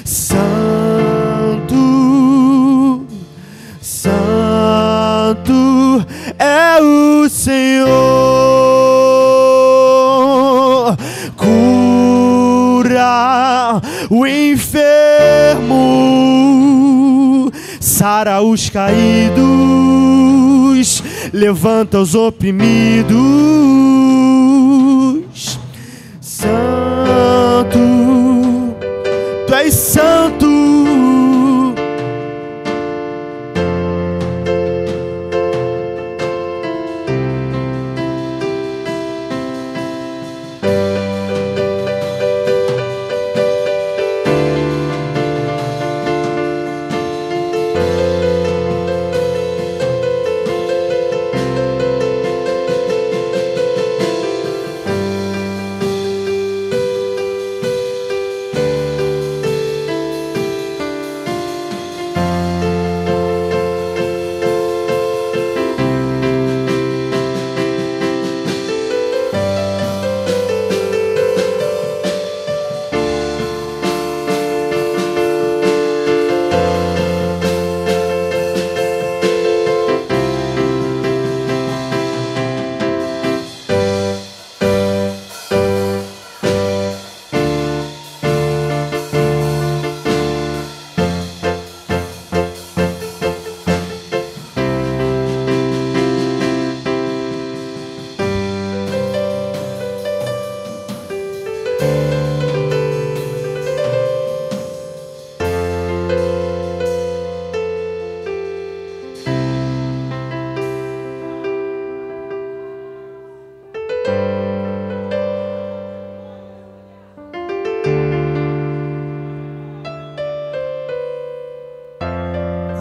Santo, Santo é o Senhor, cura o enfermo, sara os caídos, levanta os oprimidos. Santo, tu és santo.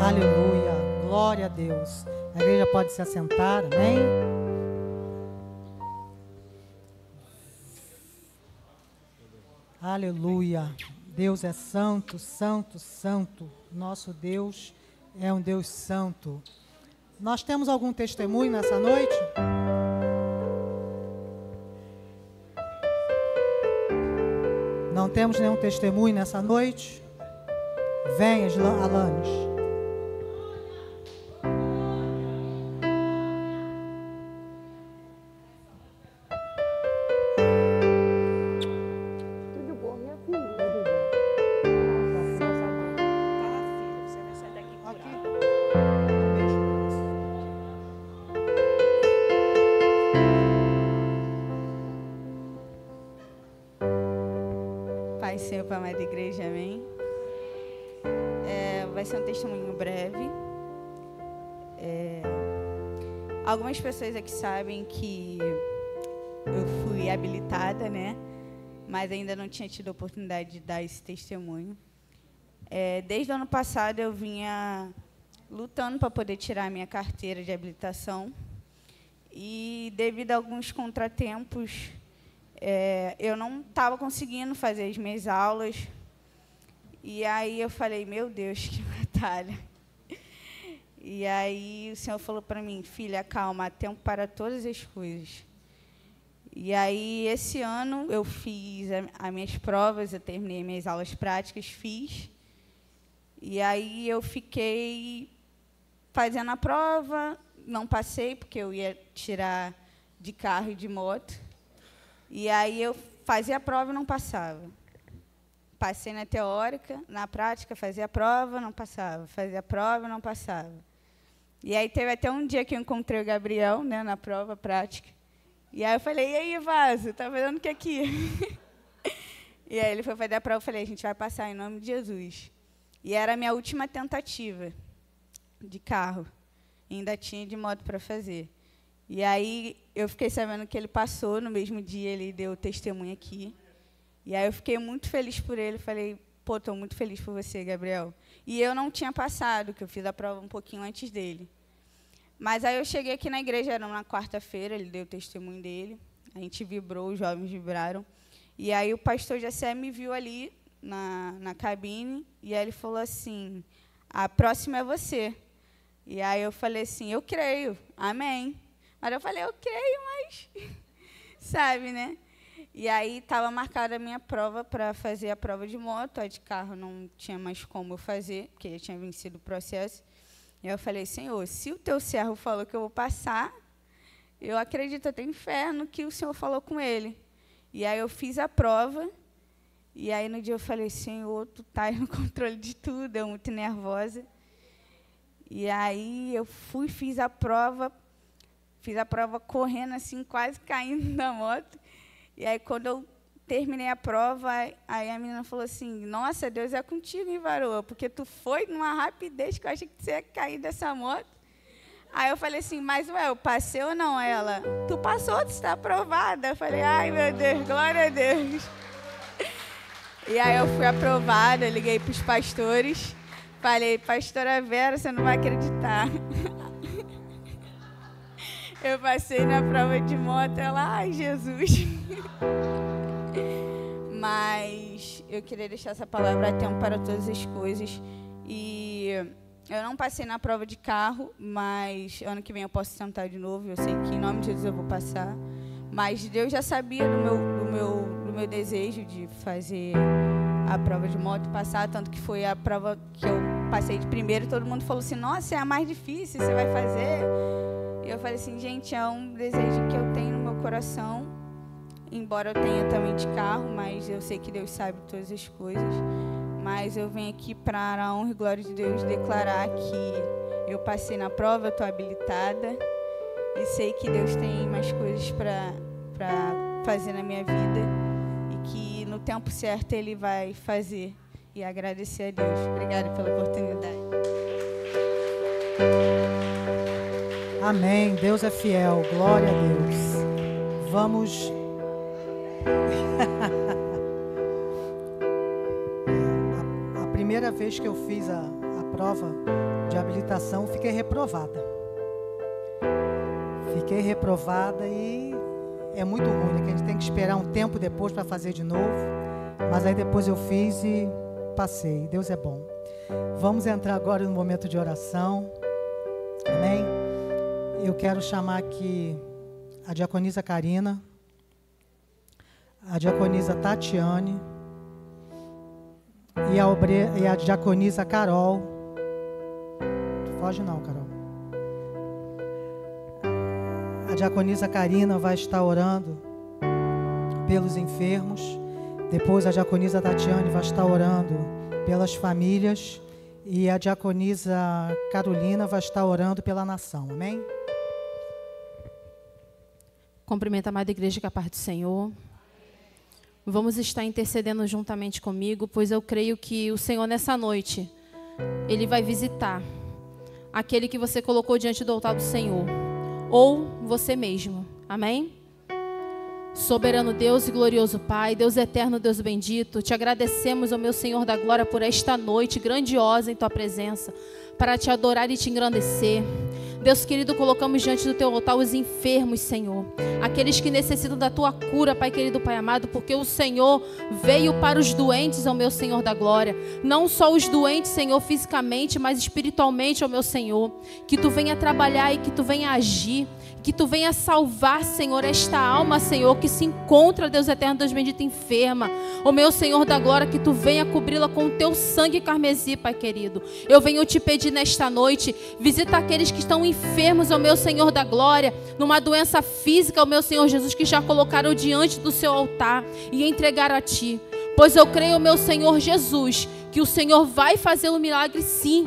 Aleluia, glória a Deus. A igreja pode se assentar, amém? Aleluia, Deus é santo, santo, santo. Nosso Deus é um Deus santo. Nós temos algum testemunho nessa noite? Não temos nenhum testemunho nessa noite? Venha, Alanis. Pai, Senhor, Pai, Mãe da Igreja, amém. Vai ser um testemunho breve. Algumas pessoas aqui sabem que eu fui habilitada, né? Mas ainda não tinha tido a oportunidade de dar esse testemunho. Desde o ano passado eu vinha lutando para poder tirar a minha carteira de habilitação. E devido a alguns contratempos, eu não estava conseguindo fazer as minhas aulas. E aí eu falei, meu Deus, que batalha. E aí o Senhor falou para mim, filha, calma, há tempo para todas as coisas. E aí esse ano eu fiz as minhas provas, eu terminei minhas aulas práticas, fiz. E aí eu fiquei fazendo a prova, não passei, porque eu ia tirar de carro e de moto. E aí eu fazia a prova e não passava. Passei na teórica, na prática, fazia a prova, não passava. Fazia a prova, não passava. E aí teve até um dia que eu encontrei o Gabriel, né, na prova prática. E aí eu falei, e aí, Vaso, tá fazendo o que aqui? E aí ele foi fazer a prova, eu falei, a gente vai passar em nome de Jesus. E era a minha última tentativa de carro. E ainda tinha de moto para fazer. E aí eu fiquei sabendo que ele passou, no mesmo dia ele deu testemunho aqui. E aí eu fiquei muito feliz por ele, falei, pô, estou muito feliz por você, Gabriel. E eu não tinha passado, que eu fiz a prova um pouquinho antes dele. Mas aí eu cheguei aqui na igreja, era uma quarta-feira, ele deu o testemunho dele, a gente vibrou, os jovens vibraram. E aí o pastor Jessé me viu ali na cabine, e aí ele falou assim, a próxima é você. E aí eu falei assim, eu creio, amém. Mas eu falei, eu creio, mas... sabe, né? E aí estava marcada a minha prova para fazer a prova de moto. A de carro não tinha mais como eu fazer, porque já tinha vencido o processo. E eu falei, Senhor, se o teu servo falou que eu vou passar, eu acredito, eu tenho fé no que o Senhor falou com ele. E aí eu fiz a prova. E aí no dia eu falei, Senhor, tu tá no controle de tudo. Eu muito nervosa. E aí eu fui, fiz a prova correndo assim, quase caindo da moto. E aí, quando eu terminei a prova, aí a menina falou assim, nossa, Deus é contigo, hein, varoa? Porque tu foi numa rapidez que eu achei que você ia cair dessa moto. Aí eu falei assim, mas, ué, eu passei ou não? Aí ela, tu passou, tu está aprovada. Eu falei, ai, meu Deus, glória a Deus. E aí eu fui aprovada, liguei para os pastores, falei, pastora Vera, você não vai acreditar. Eu passei na prova de moto, ela, ai, Jesus. Mas eu queria deixar essa palavra a tempo para todas as coisas. E eu não passei na prova de carro, mas ano que vem eu posso tentar de novo. Eu sei que em nome de Jesus eu vou passar. Mas Deus já sabia do meu desejo de fazer a prova de moto, passar. Tanto que foi a prova que eu passei de primeiro. Todo mundo falou assim, nossa, é a mais difícil, você vai fazer? E eu falei assim, gente, é um desejo que eu tenho no meu coração, embora eu tenha também de carro, mas eu sei que Deus sabe todas as coisas. Mas eu venho aqui para a honra e glória de Deus declarar que eu passei na prova, eu estou habilitada e sei que Deus tem mais coisas para fazer na minha vida e que no tempo certo Ele vai fazer. E agradecer a Deus. Obrigada pela oportunidade. Amém. Deus é fiel. Glória a Deus. Vamos. A primeira vez que eu fiz a prova de habilitação, fiquei reprovada. Fiquei reprovada e é muito ruim, né? Que a gente tem que esperar um tempo depois para fazer de novo. Mas aí depois eu fiz e passei. Deus é bom. Vamos entrar agora no momento de oração. Amém? Eu quero chamar aqui a diaconisa Karina, a diaconisa Tatiane e a diaconisa Carol. Foge não, Carol. A diaconisa Karina vai estar orando pelos enfermos. Depois a diaconisa Tatiane vai estar orando pelas famílias. E a diaconisa Carolina vai estar orando pela nação. Amém? Cumprimento a amada igreja com a paz do Senhor. Vamos estar intercedendo juntamente comigo, pois eu creio que o Senhor nessa noite, Ele vai visitar aquele que você colocou diante do altar do Senhor, ou você mesmo. Amém? Soberano Deus e glorioso Pai, Deus eterno, Deus bendito, te agradecemos, ó meu Senhor da glória, por esta noite grandiosa em tua presença, para te adorar e te engrandecer. Deus querido, colocamos diante do teu altar os enfermos, Senhor, aqueles que necessitam da tua cura, Pai querido, Pai amado, porque o Senhor veio para os doentes, ó meu Senhor da glória, não só os doentes, Senhor, fisicamente, mas espiritualmente, ó meu Senhor, que tu venha trabalhar e que tu venha agir, que tu venha salvar, Senhor, esta alma, Senhor, que se encontra, Deus eterno, Deus bendito, enferma. Ó meu Senhor da glória, que tu venha cobri-la com o teu sangue carmesim, Pai querido. Eu venho te pedir nesta noite, visita aqueles que estão enfermos, ó meu Senhor da glória, numa doença física, ó meu Senhor Jesus, que já colocaram diante do seu altar e entregaram a ti. Pois eu creio, meu Senhor Jesus, que o Senhor vai fazer um milagre sim.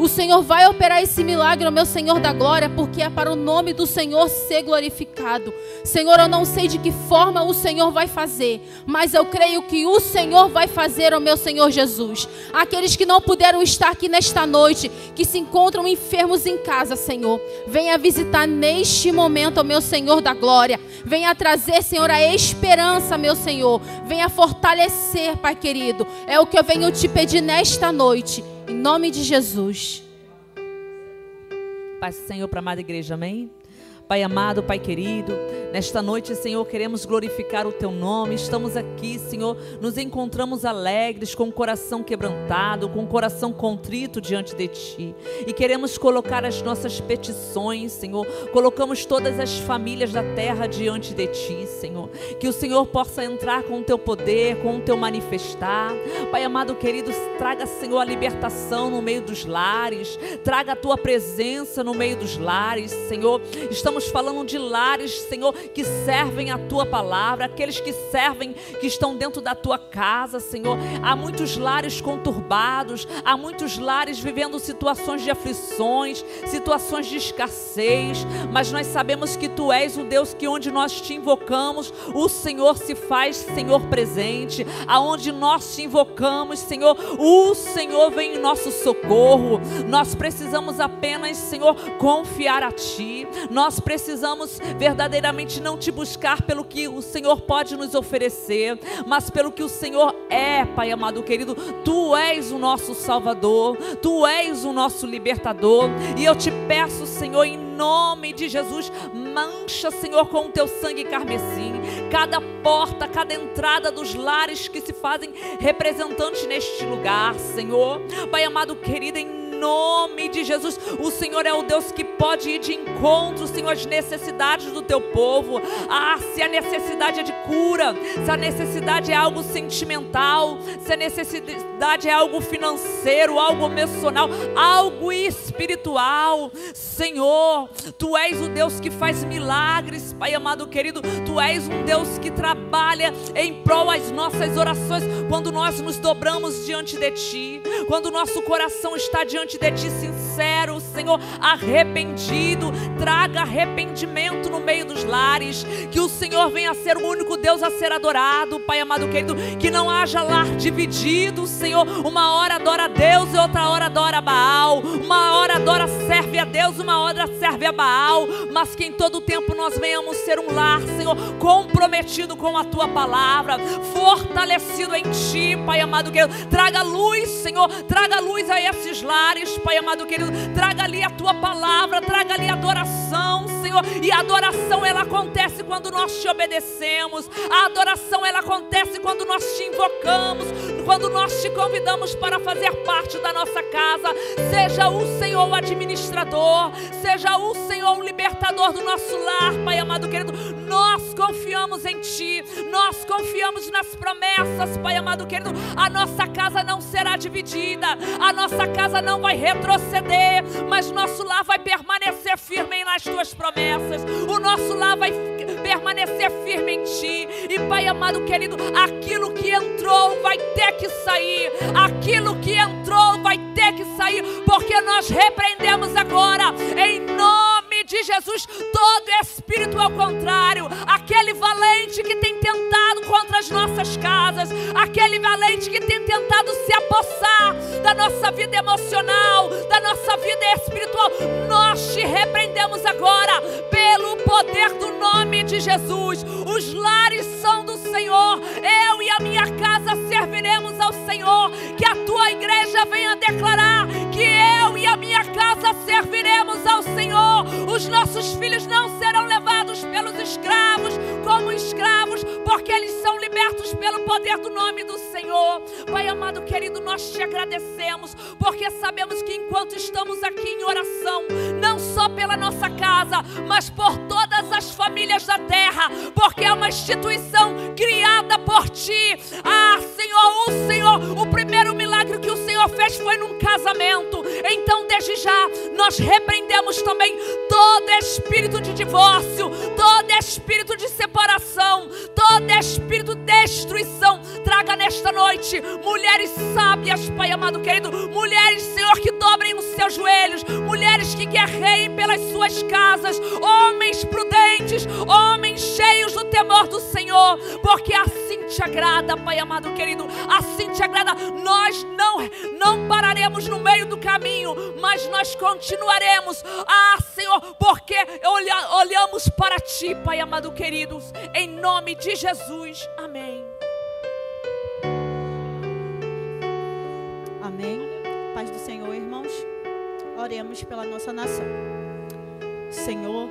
O Senhor vai operar esse milagre, ó meu Senhor da glória, porque é para o nome do Senhor ser glorificado. Senhor, eu não sei de que forma o Senhor vai fazer, mas eu creio que o Senhor vai fazer, ó meu Senhor Jesus. Aqueles que não puderam estar aqui nesta noite, que se encontram enfermos em casa, Senhor, venha visitar neste momento, ó meu Senhor da glória. Venha trazer, Senhor, a esperança, meu Senhor. Venha fortalecer, Pai querido. É o que eu venho te pedir nesta noite. Em nome de Jesus. Paz do Senhor para a amada igreja, amém? Pai amado, Pai querido, nesta noite, Senhor, queremos glorificar o Teu nome. Estamos aqui, Senhor, nos encontramos alegres, com o coração quebrantado, com o coração contrito diante de Ti. E queremos colocar as nossas petições, Senhor. Colocamos todas as famílias da terra diante de Ti, Senhor. Que o Senhor possa entrar com o Teu poder, com o Teu manifestar. Pai amado, querido, traga, Senhor, a libertação no meio dos lares. Traga a Tua presença no meio dos lares, Senhor. Estamos falando de lares, Senhor, que servem a Tua palavra, aqueles que servem, que estão dentro da Tua casa, Senhor. Há muitos lares conturbados, há muitos lares vivendo situações de aflições, situações de escassez, mas nós sabemos que Tu és o Deus que onde nós Te invocamos, o Senhor se faz, Senhor, presente. Aonde nós Te invocamos, Senhor, o Senhor vem em nosso socorro. Nós precisamos apenas, Senhor, confiar a Ti. Nós precisamos verdadeiramente não Te buscar pelo que o Senhor pode nos oferecer, mas pelo que o Senhor é, Pai amado querido. Tu és o nosso Salvador, Tu és o nosso libertador, e eu Te peço, Senhor, em nome de Jesus, mancha, Senhor, com o Teu sangue carmesim cada porta, cada entrada dos lares que se fazem representantes neste lugar, Senhor. Pai amado querido, em nome de Jesus, o Senhor é o Deus que pode ir de encontro, Senhor, às necessidades do Teu povo. Se a necessidade é de cura, se a necessidade é algo sentimental, se a necessidade é algo financeiro, algo emocional, algo espiritual, Senhor, Tu és o Deus que faz milagres, Pai amado querido. Tu és um Deus que trabalha em prol das nossas orações, quando nós nos dobramos diante de Ti, quando o nosso coração está diante de Ti sincero, Senhor, arrependido. Traga arrependimento no meio dos lares, que o Senhor venha a ser o único Deus a ser adorado, Pai amado querido. Que não haja lar dividido, Senhor. Uma hora adora a Deus e outra hora adora a Baal. Uma hora adora, serve a Deus, uma hora serve a Baal. Mas que em todo tempo nós venhamos ser um lar, Senhor, comprometido com a Tua palavra, fortalecido em Ti, Pai amado querido. Traga luz, Senhor, traga luz a esses lares, Pai amado querido. Traga ali a Tua palavra, traga ali a adoração, Senhor. E a adoração, ela acontece quando nós Te obedecemos. A adoração, ela acontece quando nós Te invocamos, quando nós Te convidamos para fazer parte da nossa casa. Seja o Senhor o administrador, seja o Senhor o libertador do nosso lar, Pai amado querido. Nós confiamos em Ti, nós confiamos nas promessas, Pai amado querido. A nossa casa não será dividida, a nossa casa não vai retroceder, mas nosso lar vai permanecer firme nas Tuas promessas. O nosso lar vai permanecer firme em Ti. E Pai amado querido, aquilo que entrou vai ter que sair, aquilo que entrou vai ter que sair, porque nós repreendemos agora, em nome de Jesus, todo espírito ao contrário, aquele valente que tem tentado contra as nossas casas, aquele valente que tem tentado se apossar da nossa vida emocional, da nossa vida espiritual. Nós Te repreendemos agora, pelo poder do nome de Jesus. Os lares são do Senhor, eu e a minha casa serviremos ao Senhor. Que a Tua igreja venha declarar que eu e a minha casa serviremos ao Senhor. Os nossos filhos não serão levados pelos escravos como escravos, porque eles são libertos pelo poder do nome do Senhor. Pai amado querido, nós Te agradecemos, porque sabemos que enquanto estamos aqui em oração, não só pela nossa casa, mas por todas as famílias da terra, porque é uma instituição criada por Ti. Senhor, o primeiro milagre que o Senhor fez foi num casamento. Então desde já nós repreendemos também todo espírito de divórcio, todo espírito de separação, todo espírito de destruição. Traga nesta noite mulheres sábias, Pai amado querido, mulheres, Senhor, que dobrem os seus joelhos, mulheres que guerreiem pelas suas casas, homens prudentes, homens cheios do temor do Senhor, porque assim Te agrada, Pai amado querido, assim Te agrada. Nós não pararemos no meio do caminho, mas nós continuaremos, Senhor, porque olhamos para Ti, Pai amado querido, em nome de Jesus, amém. Amém. Paz do Senhor, irmãos. Oremos pela nossa nação. Senhor,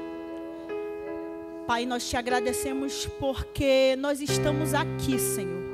Pai, nós te agradecemos porque nós estamos aqui, Senhor.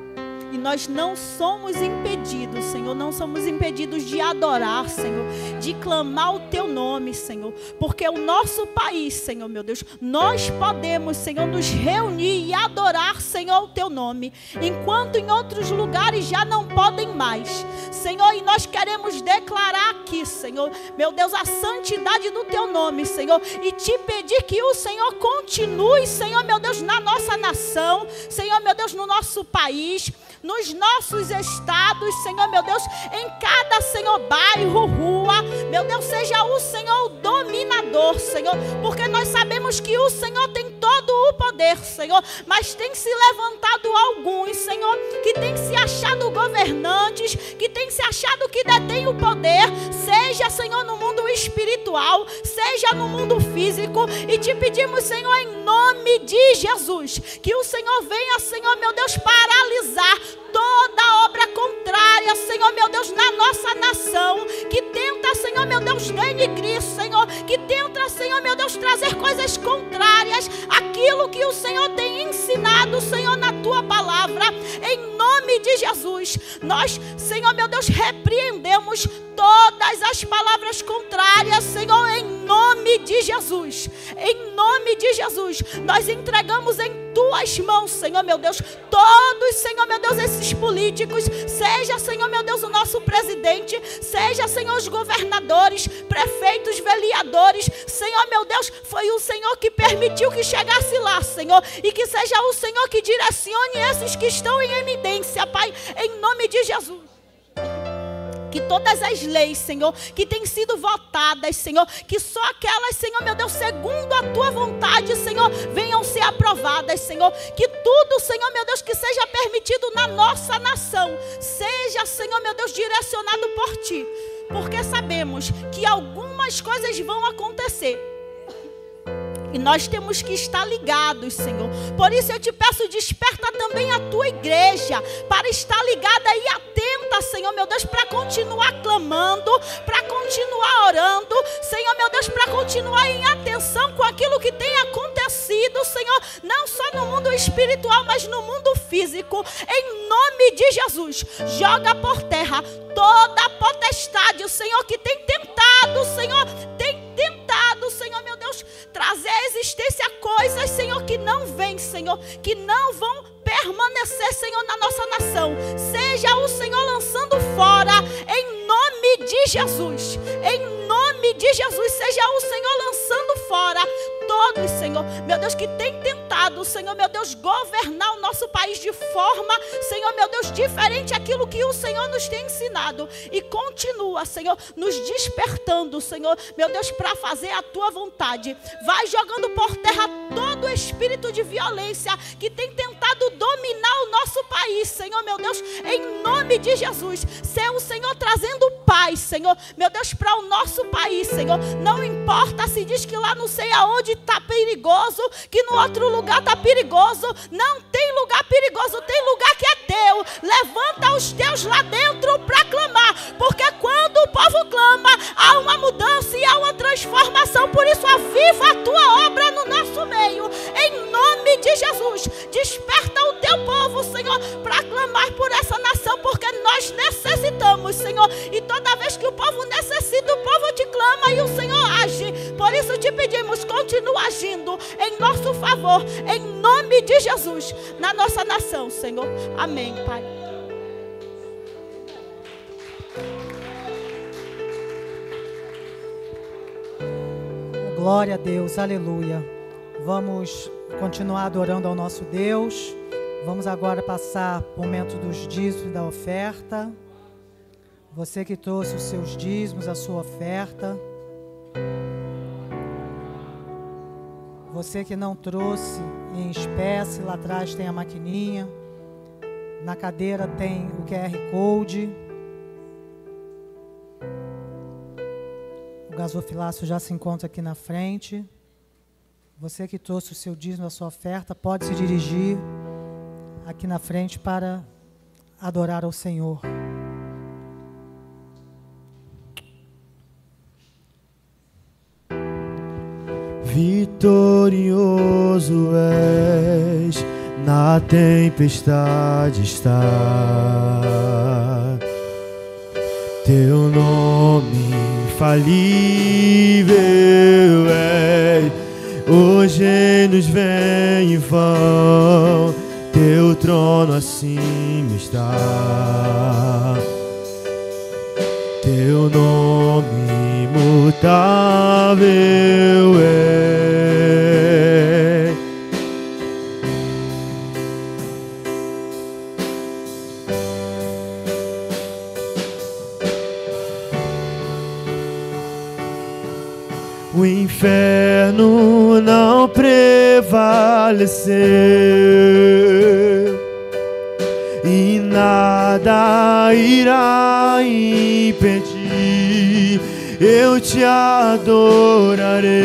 E nós não somos impedidos, Senhor, não somos impedidos de adorar, Senhor, de clamar o Teu nome, Senhor, porque o nosso país, Senhor, meu Deus, nós podemos, Senhor, nos reunir e adorar, Senhor, o Teu nome, enquanto em outros lugares já não podem mais, Senhor, e nós queremos declarar aqui, Senhor, meu Deus, a santidade do Teu nome, Senhor, e te pedir que o Senhor continue, Senhor, meu Deus, na nossa nação, Senhor, meu Deus, no nosso país, nos nossos estados, Senhor, meu Deus, em cada, Senhor, bairro, rua, meu Deus, seja o Senhor o dominador, Senhor, porque nós sabemos que o Senhor tem todo o poder, Senhor, mas tem se levantado alguns, Senhor, que tem se achado governantes, que tem se achado que detém o poder, seja, Senhor, no mundo espiritual, seja no mundo físico, e te pedimos, Senhor, em nome de Jesus, que o Senhor venha, Senhor, meu Deus, paralisar toda obra contrária, Senhor, meu Deus, na nossa nação, que tenta, Senhor, meu Deus, denigrir, Senhor, que tenta, Senhor, meu Deus, trazer coisas contrárias àquilo que o Senhor tem ensinado, Senhor, na Tua palavra, em nome de Jesus, nós, Senhor, meu Deus, repreendemos todas as palavras contrárias, Senhor, em nome de Jesus, nós entregamos em Tuas mãos, Senhor, meu Deus, todos, Senhor, meu Deus, esses políticos, seja, Senhor, meu Deus, o nosso presidente, seja, Senhor, os governadores, prefeitos, vereadores, Senhor, meu Deus, foi o Senhor que permitiu que chegasse lá, Senhor, e que seja o Senhor que direcione esses que estão em eminência, Pai, em nome de Jesus. Que todas as leis, Senhor, que têm sido votadas, Senhor, que só aquelas, Senhor, meu Deus, segundo a Tua vontade, Senhor, venham ser aprovadas, Senhor. Que tudo, Senhor, meu Deus, que seja permitido na nossa nação, seja, Senhor, meu Deus, direcionado por Ti. Porque sabemos que algumas coisas vão acontecer. E nós temos que estar ligados, Senhor. Por isso eu te peço, desperta também a Tua igreja, para estar ligada e atenta, Senhor, meu Deus, para continuar clamando, para continuar orando, Senhor, meu Deus, para continuar em atenção com aquilo que tem acontecido, Senhor, não só no mundo espiritual, mas no mundo físico. Em nome de Jesus, joga por terra toda a potestade, Senhor, que tem tentado, Senhor, Senhor, meu Deus, trazer à existência coisas, Senhor, que não vêm, Senhor, que não vão permanecer, Senhor, na nossa nação. Seja o Senhor lançando fora, em nome de Jesus. Em nome de Jesus, seja o Senhor lançando fora todos, Senhor, meu Deus, que tem tentado, Senhor, meu Deus, governar o nosso país de forma, Senhor, meu Deus, diferente daquilo que o Senhor nos tem ensinado. E continua, Senhor, nos despertando, Senhor, meu Deus, para fazer a Tua vontade. Vai jogando por terra todo espírito de violência que tem tentado dominar o nosso país, Senhor, meu Deus, em nome de Jesus. Ser o Senhor trazendo paz, Senhor, meu Deus, para o nosso país, Senhor. Não importa se diz que lá não sei aonde está perigoso, que no outro lugar está perigoso. Não tem lugar perigoso, tem lugar que é teu. Levanta os teus lá dentro para clamar, porque quando o povo clama, há uma mudança e há uma transformação. Por isso, aviva a Tua obra no nosso meio, em nome de Jesus. Desperta o Teu povo, Senhor, para clamar por essa nação, porque nós necessitamos, Senhor, e toda vez que o povo necessita, o povo te clama e o Senhor age. Por isso te pedimos, continua agindo em nosso favor, em nome de Jesus, na nossa nação, Senhor. Amém, Pai. Glória a Deus, aleluia. Vamos continuar adorando ao nosso Deus. Vamos agora passar o momento dos dízimos e da oferta. Você que trouxe os seus dízimos, a sua oferta. Você que não trouxe em espécie, lá atrás tem a maquininha. Na cadeira tem o QR Code. O gasofilácio já se encontra aqui na frente. Você que trouxe o seu dízimo, a sua oferta, pode se dirigir aqui na frente para adorar ao Senhor. Vitorioso és, na tempestade está. Teu nome infalível é, hoje nos vem em vão, teu trono acima está. Teu nome imutável é. O inferno não prevaleceu e nada irá impedir. Eu te adorarei.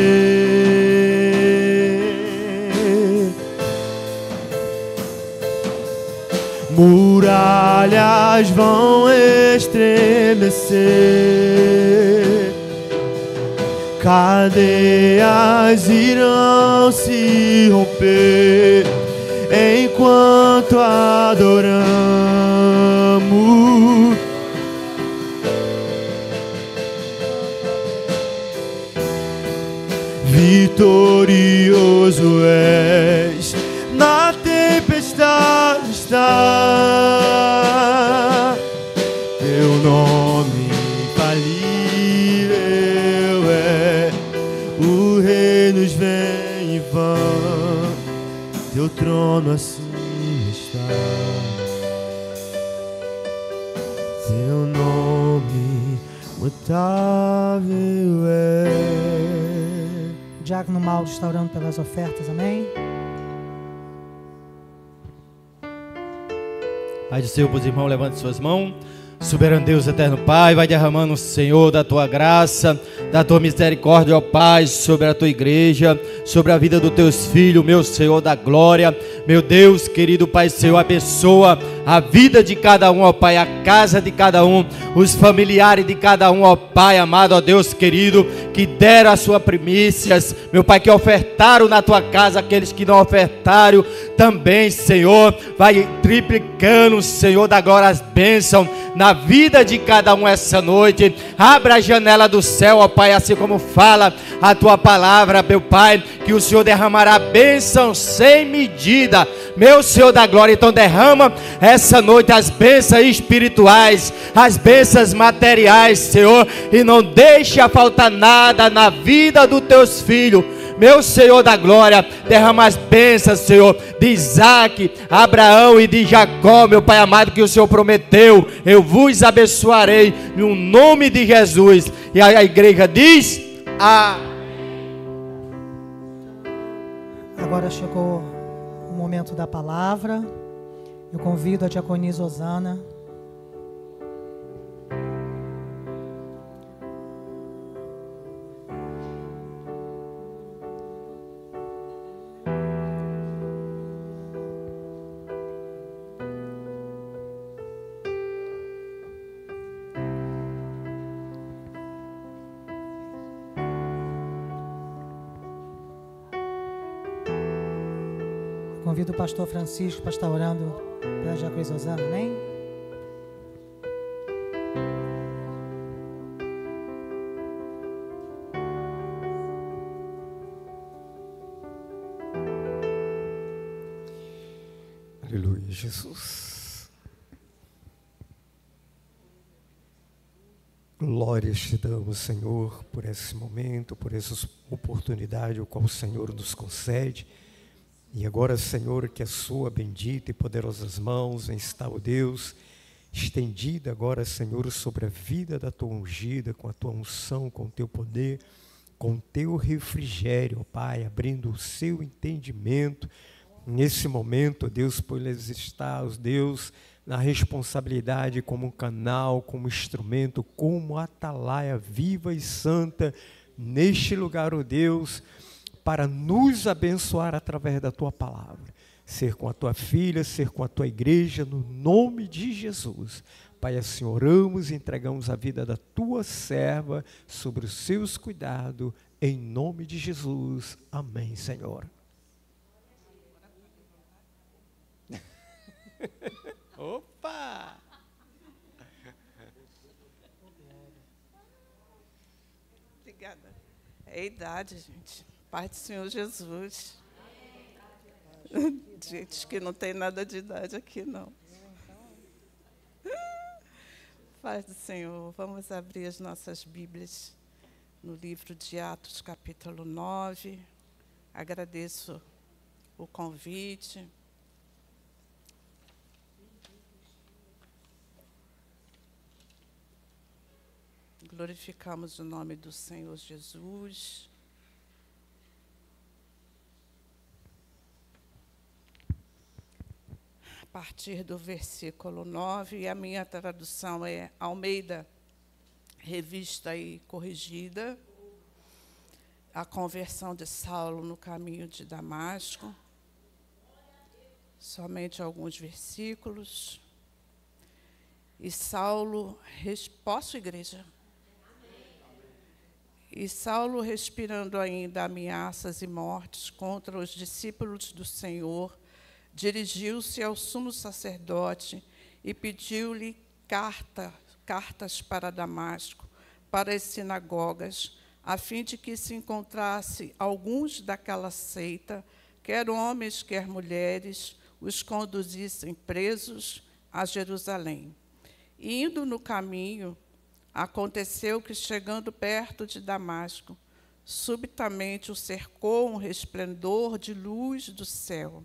Muralhas vão estremecer, cadeias irão se romper enquanto adoramos. Vitorioso és, na tempestade está. Teu nome infalível é, o rei nos vem em vão, teu trono assim está. Teu nome mutável é. O diácono Mauro está orando pelas ofertas, amém? Pai do Senhor, os irmãos, levante suas mãos. Soberano Deus, eterno Pai, vai derramando, Senhor, da tua graça, da tua misericórdia, ó Pai, sobre a tua igreja, sobre a vida dos teus filhos, meu Senhor da glória. Meu Deus, querido Pai, Senhor, abençoa a vida de cada um, ó Pai, a casa de cada um, os familiares de cada um, ó Pai amado, ó Deus querido, que deram as suas primícias, meu Pai, que ofertaram na tua casa, aqueles que não ofertaram também, Senhor, vai triplicando, Senhor da glória, as bênçãos na vida de cada um essa noite. Abra a janela do céu, ó Pai, assim como fala a tua palavra, meu Pai, que o Senhor derramará bênção sem medida, meu Senhor da glória. Então derrama essa noite as bênçãos espirituais, as bênçãos materiais, Senhor, e não deixa faltar nada na vida dos teus filhos, meu Senhor da glória. Derrama as bênçãos, Senhor, de Isaac, Abraão e de Jacó, meu Pai amado, que o Senhor prometeu: eu vos abençoarei no nome de Jesus. E a igreja diz: Agora chegou o momento da palavra. Eu convido a diaconisa Osana. Convido o pastor Francisco para estar orando pela diaconisa Osana, amém? Aleluia, Jesus. Glórias te damos, Senhor, por esse momento, por essa oportunidade, o qual o Senhor nos concede. E agora, Senhor, que a sua bendita e poderosas mãos está, ó Deus, estendida agora, Senhor, sobre a vida da tua ungida, com a tua unção, com o teu poder, com o teu refrigério, ó Pai, abrindo o seu entendimento. Nesse momento, ó Deus, por eles estar, ó Deus, na responsabilidade como um canal, como instrumento, como atalaia viva e santa, neste lugar, ó Deus, para nos abençoar através da tua palavra, ser com a tua filha, ser com a tua igreja, no nome de Jesus. Pai, assim oramos e entregamos a vida da tua serva sobre os seus cuidados, em nome de Jesus. Amém, Senhor. Opa! Obrigada. É a idade, gente. Paz do Senhor Jesus. Gente, que não tem nada de idade aqui, não. Paz do Senhor. Vamos abrir as nossas Bíblias no livro de Atos, capítulo 9. Agradeço o convite. Glorificamos o nome do Senhor Jesus. A partir do versículo 9, e a minha tradução é Almeida, revista e corrigida. A conversão de Saulo no caminho de Damasco. Somente alguns versículos. E Saulo, posso, igreja? E Saulo, respirando ainda ameaças e mortes contra os discípulos do Senhor, dirigiu-se ao sumo sacerdote e pediu-lhe cartas para Damasco, para as sinagogas, a fim de que se encontrasse alguns daquela seita, quer homens, quer mulheres, os conduzissem presos a Jerusalém. E indo no caminho, aconteceu que, chegando perto de Damasco, subitamente o cercou um resplendor de luz do céu.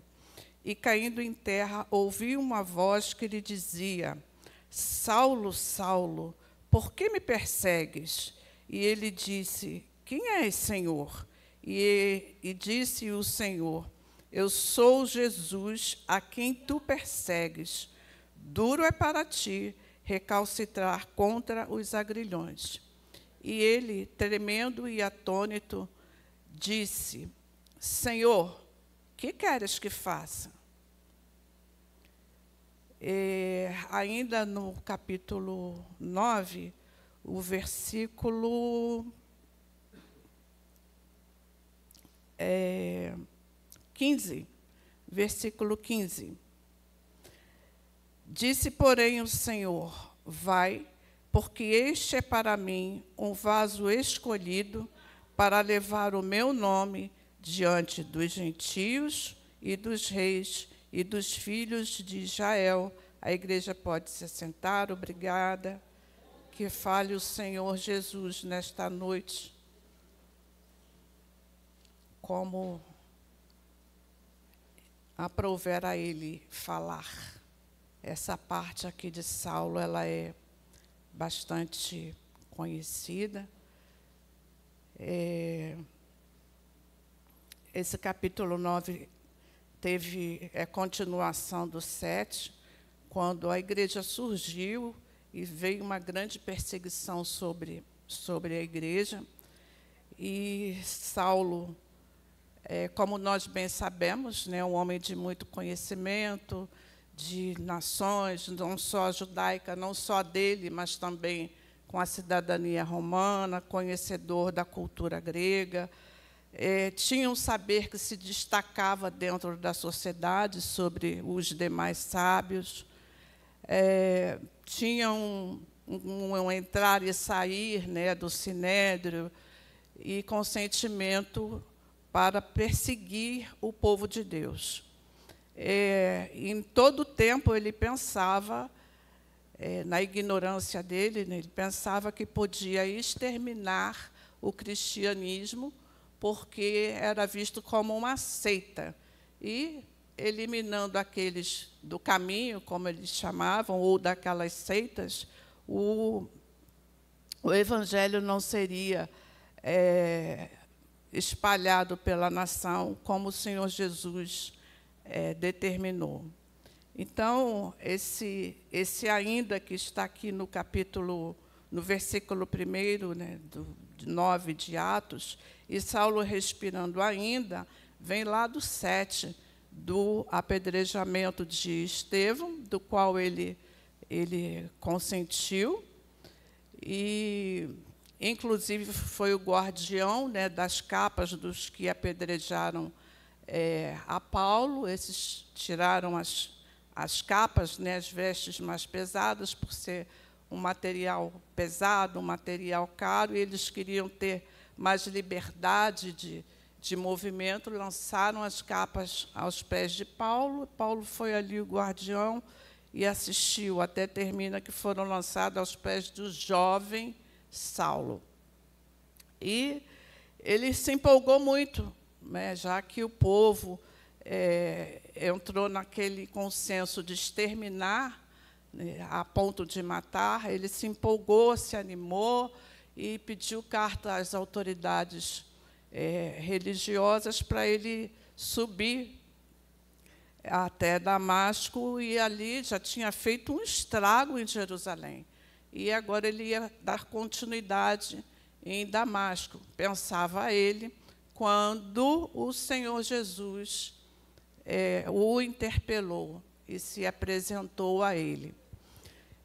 E, caindo em terra, ouviu uma voz que lhe dizia: Saulo, Saulo, por que me persegues? E ele disse: Quem és, Senhor? E disse o Senhor: Eu sou Jesus, a quem tu persegues. Duro é para ti recalcitrar contra os agrilhões. E ele, tremendo e atônito, disse: Senhor, que queres que faça? Ainda no capítulo 9, o versículo 15, versículo 15. Disse, porém, o Senhor: Vai, porque este é para mim um vaso escolhido para levar o meu nome diante dos gentios e dos reis e dos filhos de Israel. A igreja pode se sentar, obrigada. Que fale o Senhor Jesus nesta noite, como aprouver a Ele falar. Essa parte aqui de Saulo, ela é bastante conhecida. Esse capítulo 9 teve continuação do 7, quando a igreja surgiu e veio uma grande perseguição sobre a igreja. E Saulo, como nós bem sabemos, né, um homem de muito conhecimento, de nações, não só judaica, não só dele, mas também com a cidadania romana, conhecedor da cultura grega, tinha um saber que se destacava dentro da sociedade sobre os demais sábios, tinha um entrar e sair, né, do sinédrio, e consentimento para perseguir o povo de Deus. Em todo o tempo ele pensava, na ignorância dele, né, ele pensava que podia exterminar o cristianismo, porque era visto como uma seita, e eliminando aqueles do caminho, como eles chamavam, ou daquelas seitas, o evangelho não seria espalhado pela nação, como o Senhor Jesus determinou. Então, esse ainda que está aqui no capítulo, no versículo 1, né, do 9 de Atos, e Saulo respirando ainda, vem lá do 7, do apedrejamento de Estevão, do qual ele consentiu. E inclusive foi o guardião, né, das capas dos que apedrejaram a Paulo. Esses tiraram as capas, né, as vestes mais pesadas, por ser um material pesado, um material caro, e eles queriam ter mais liberdade de movimento, lançaram as capas aos pés de Paulo. Paulo foi ali o guardião e assistiu, até termina que foram lançados aos pés do jovem Saulo. E ele se empolgou muito, né, já que o povo entrou naquele consenso de exterminar, né, a ponto de matar. Ele se empolgou, se animou e pediu carta às autoridades religiosas para ele subir até Damasco, e ali já tinha feito um estrago em Jerusalém. E agora ele ia dar continuidade em Damasco, pensava ele, quando o Senhor Jesus o interpelou e se apresentou a ele.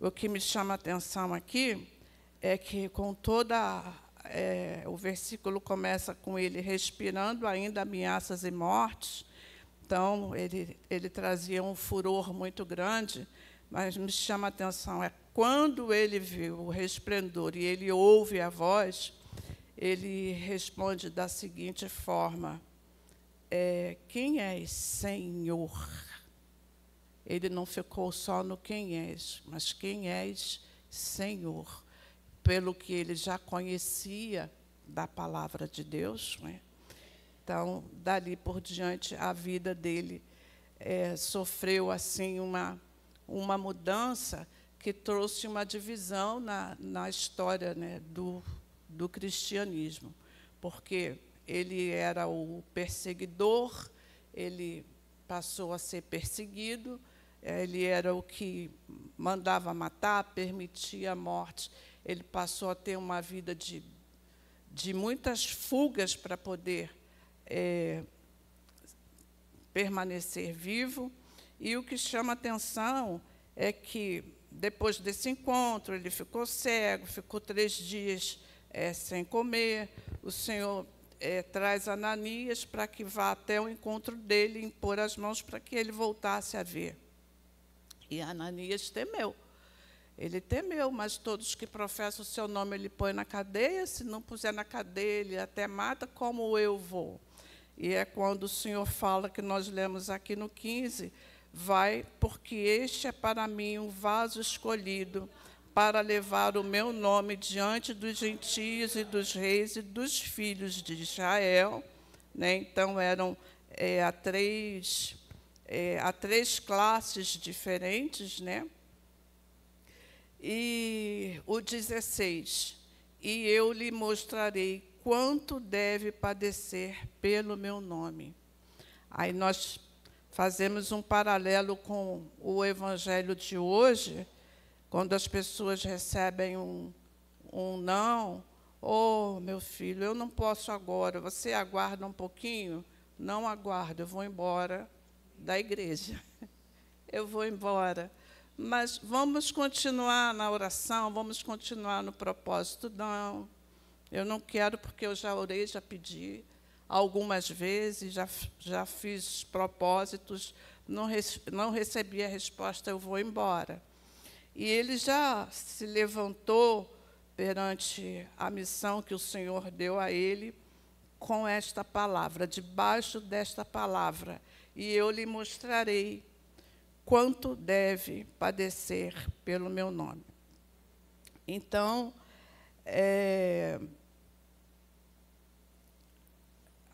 O que me chama a atenção aqui é que, com toda... o versículo começa com ele respirando ainda ameaças e mortes. Então, ele trazia um furor muito grande, mas me chama a atenção, quando ele viu o resplendor e ele ouve a voz, ele responde da seguinte forma: quem és, Senhor? Ele não ficou só no quem és, mas quem és, Senhor, pelo que ele já conhecia da palavra de Deus, né? Então, dali por diante, a vida dele sofreu assim uma mudança que trouxe uma divisão na história, né, do cristianismo, porque ele era o perseguidor, ele passou a ser perseguido, ele era o que mandava matar, permitia a morte. Ele passou a ter uma vida de muitas fugas para poder permanecer vivo. E o que chama atenção é que, depois desse encontro, ele ficou cego, ficou 3 dias sem comer. O Senhor traz Ananias para que vá até o encontro dele e impor as mãos para que ele voltasse a ver. E Ananias temeu. Ele temeu, mas todos que professam o seu nome ele põe na cadeia. Se não puser na cadeia, ele até mata. Como eu vou? E é quando o Senhor fala, que nós lemos aqui no 15, vai, porque este é para mim um vaso escolhido para levar o meu nome diante dos gentios e dos reis e dos filhos de Israel. Né? Então, eram há três classes diferentes, né? E o 16, e eu lhe mostrarei quanto deve padecer pelo meu nome. Aí nós fazemos um paralelo com o evangelho de hoje, quando as pessoas recebem um não. Meu filho, eu não posso agora, você aguarda um pouquinho? Não aguardo, eu vou embora da igreja. Eu vou embora. Mas vamos continuar na oração, vamos continuar no propósito. Não, eu não quero, porque eu já orei, já pedi algumas vezes, já fiz propósitos, não recebi a resposta, eu vou embora. E ele já se levantou perante a missão que o Senhor deu a ele com esta palavra, debaixo desta palavra: e eu lhe mostrarei quanto deve padecer pelo meu nome. Então,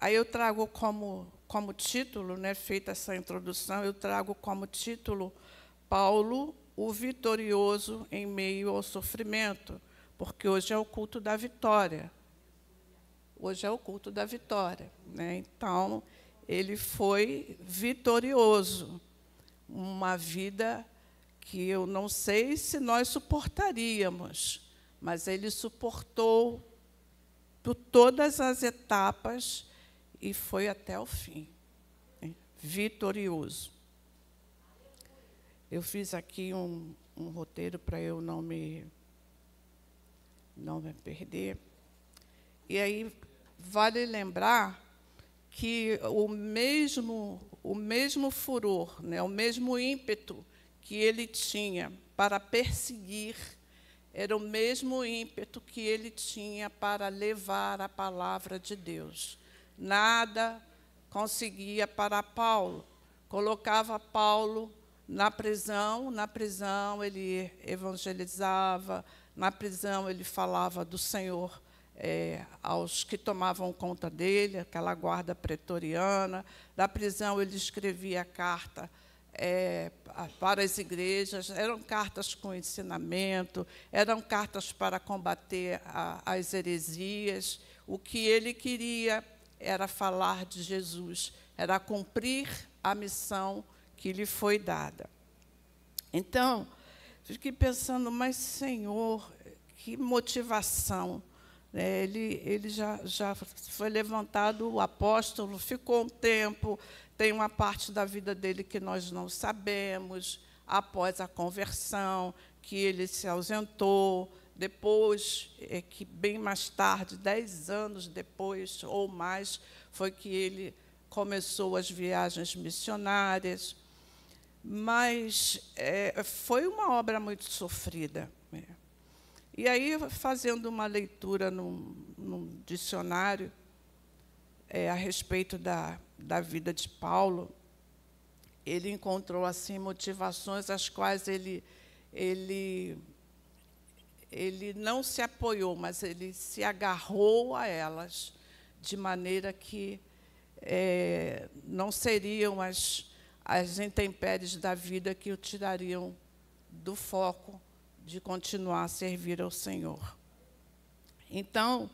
aí eu trago como título, né, feita essa introdução, eu trago como título Paulo, o vitorioso em meio ao sofrimento, porque hoje é o culto da vitória. Hoje é o culto da vitória, né? Então, ele foi vitorioso. Uma vida que eu não sei se nós suportaríamos, mas ele suportou por todas as etapas e foi até o fim, né? Vitorioso. Eu fiz aqui um roteiro para eu não me perder. E aí vale lembrar que o mesmo furor, né, o mesmo ímpeto que ele tinha para perseguir, era o mesmo ímpeto que ele tinha para levar a palavra de Deus. Nada conseguia parar Paulo. Colocava Paulo na prisão ele evangelizava, na prisão ele falava do Senhor aos que tomavam conta dele, aquela guarda pretoriana. Na prisão ele escrevia carta para as igrejas, eram cartas com ensinamento, eram cartas para combater as heresias. O que ele queria era falar de Jesus, era cumprir a missão que lhe foi dada. Então, fiquei pensando, mas, Senhor, que motivação! Ele já foi levantado, o apóstolo, ficou um tempo, tem uma parte da vida dele que nós não sabemos, após a conversão, que ele se ausentou, depois, que bem mais tarde, 10 anos depois ou mais, foi que ele começou as viagens missionárias. Mas foi uma obra muito sofrida. E aí, fazendo uma leitura num dicionário a respeito da vida de Paulo, ele encontrou assim motivações às quais ele não se apoiou, mas ele se agarrou a elas, de maneira que não seriam as intempéries da vida que o tirariam do foco de continuar a servir ao Senhor. Então,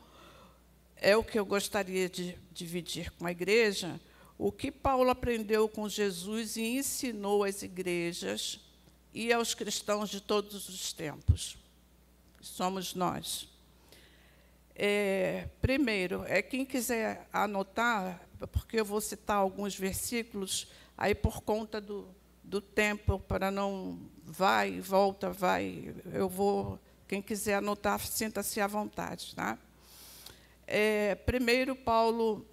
é o que eu gostaria de dividir com a igreja, o que Paulo aprendeu com Jesus e ensinou às igrejas e aos cristãos de todos os tempos. Somos nós. Primeiro, quem quiser anotar, porque eu vou citar alguns versículos, aí por conta do tempo, para não vai e volta, eu vou, quem quiser anotar, sinta-se à vontade. Tá? Primeiro, Paulo,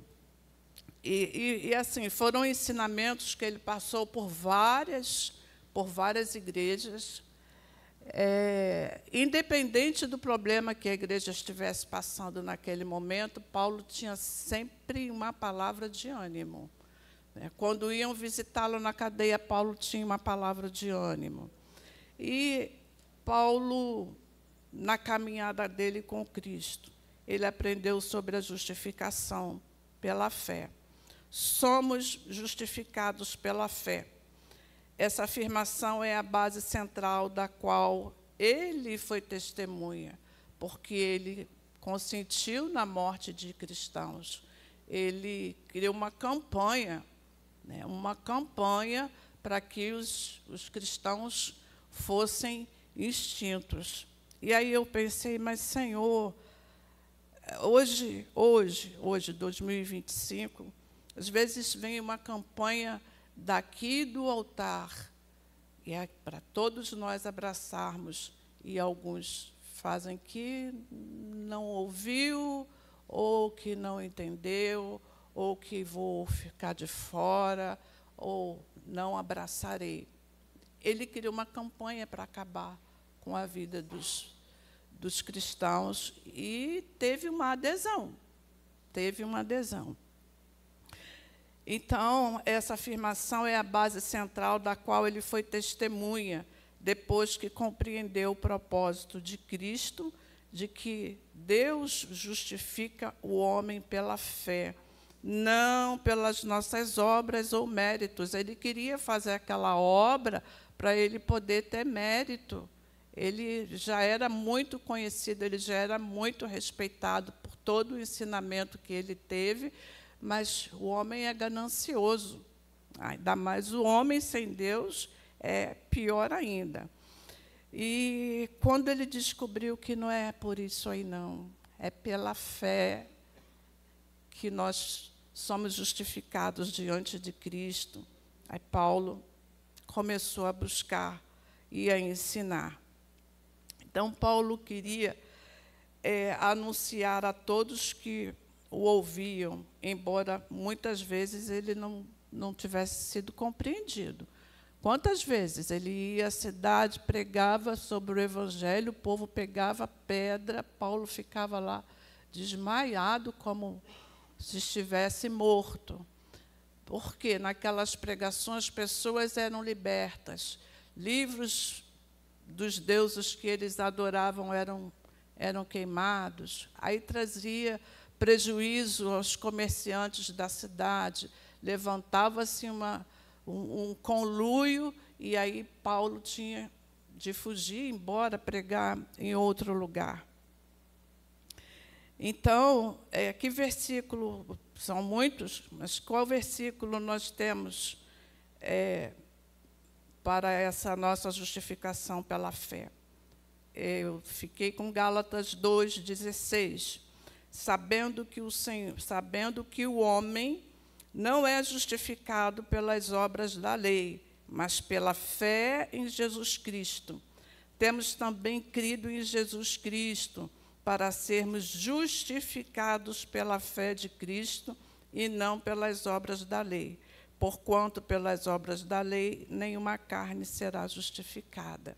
e assim, foram ensinamentos que ele passou por várias igrejas, independente do problema que a igreja estivesse passando naquele momento, Paulo tinha sempre uma palavra de ânimo. Quando iam visitá-lo na cadeia, Paulo tinha uma palavra de ânimo. E Paulo, na caminhada dele com Cristo, ele aprendeu sobre a justificação pela fé. Somos justificados pela fé. Essa afirmação é a base central da qual ele foi testemunha, porque ele consentiu na morte de cristãos. Ele criou uma campanha para que os cristãos fossem extintos. E aí eu pensei, mas, Senhor, hoje, 2025, às vezes vem uma campanha daqui do altar, e é para todos nós abraçarmos, e alguns fazem que não ouviu, ou que não entendeu, ou que vou ficar de fora, ou não abraçarei. Ele criou uma campanha para acabar com a vida dos cristãos e teve uma adesão. Então, essa afirmação é a base central da qual ele foi testemunha, depois que compreendeu o propósito de Cristo, de que Deus justifica o homem pela fé, não pelas nossas obras ou méritos. Ele queria fazer aquela obra para ele poder ter mérito. Ele já era muito conhecido, ele já era muito respeitado por todo o ensinamento que ele teve, mas o homem é ganancioso. Ainda mais o homem sem Deus é pior ainda. E quando ele descobriu que não é por isso aí, não, é pela fé que nós somos justificados diante de Cristo, aí Paulo começou a buscar e a ensinar. Então, Paulo queria anunciar a todos que o ouviam, embora muitas vezes ele não tivesse sido compreendido. Quantas vezes ele ia à cidade, pregava sobre o Evangelho, o povo pegava pedra, Paulo ficava lá desmaiado, como se estivesse morto. Porque naquelas pregações as pessoas eram libertas, livros dos deuses que eles adoravam eram queimados, aí trazia prejuízo aos comerciantes da cidade, levantava-se um conluio, e aí Paulo tinha de fugir, embora pregar em outro lugar. Então, que versículo, são muitos, mas qual versículo nós temos para essa nossa justificação pela fé? Eu fiquei com Gálatas 2,16, sabendo que o homem não é justificado pelas obras da lei, mas pela fé em Jesus Cristo. Temos também crido em Jesus Cristo, para sermos justificados pela fé de Cristo e não pelas obras da lei. Porquanto pelas obras da lei nenhuma carne será justificada.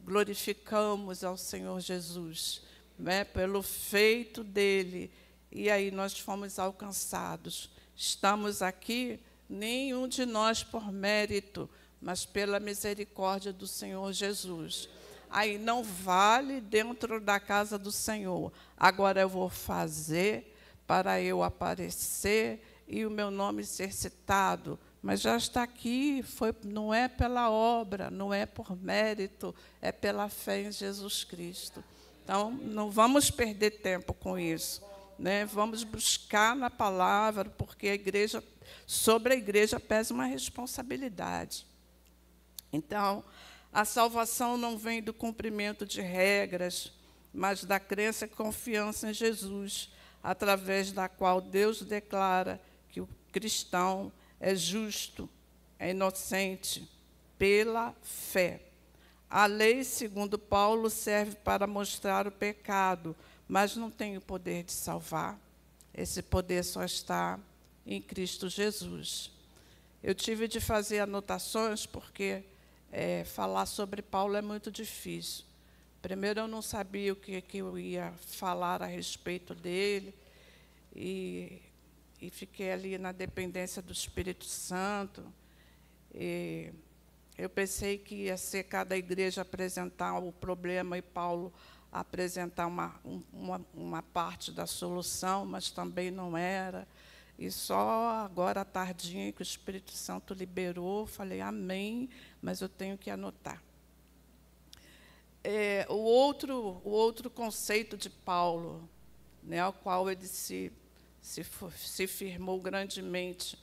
Glorificamos ao Senhor Jesus, né, pelo feito dele, e aí nós fomos alcançados. Estamos aqui, nenhum de nós por mérito, mas pela misericórdia do Senhor Jesus. Aí não vale dentro da casa do Senhor. Agora eu vou fazer para eu aparecer e o meu nome ser citado. Mas já está aqui, não é pela obra, não é por mérito, é pela fé em Jesus Cristo. Então, não vamos perder tempo com isso, né? Vamos buscar na palavra, porque sobre a igreja pesa uma responsabilidade. Então, a salvação não vem do cumprimento de regras, mas da crença e confiança em Jesus, através da qual Deus declara que o cristão é justo, é inocente, pela fé. A lei, segundo Paulo, serve para mostrar o pecado, mas não tem o poder de salvar. Esse poder só está em Cristo Jesus. Eu tive de fazer anotações, porque falar sobre Paulo é muito difícil. Primeiro, eu não sabia o que eu ia falar a respeito dele, e fiquei ali na dependência do Espírito Santo. E eu pensei que ia ser cada igreja apresentar o problema e Paulo apresentar uma parte da solução, mas também não era. E só agora, à tardinha, que o Espírito Santo liberou, falei, amém, mas eu tenho que anotar. O outro conceito de Paulo, né, ao qual ele se firmou grandemente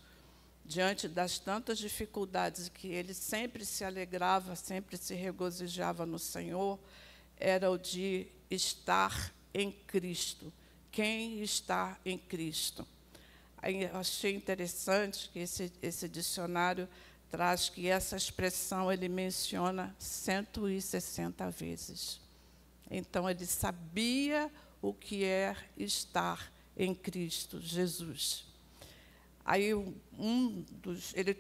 diante das tantas dificuldades, que ele sempre se alegrava, sempre se regozijava no Senhor, era o de estar em Cristo. Quem está em Cristo? Aí eu achei interessante que esse dicionário traz que essa expressão ele menciona 160 vezes. Então, ele sabia o que é estar em Cristo Jesus. Aí ele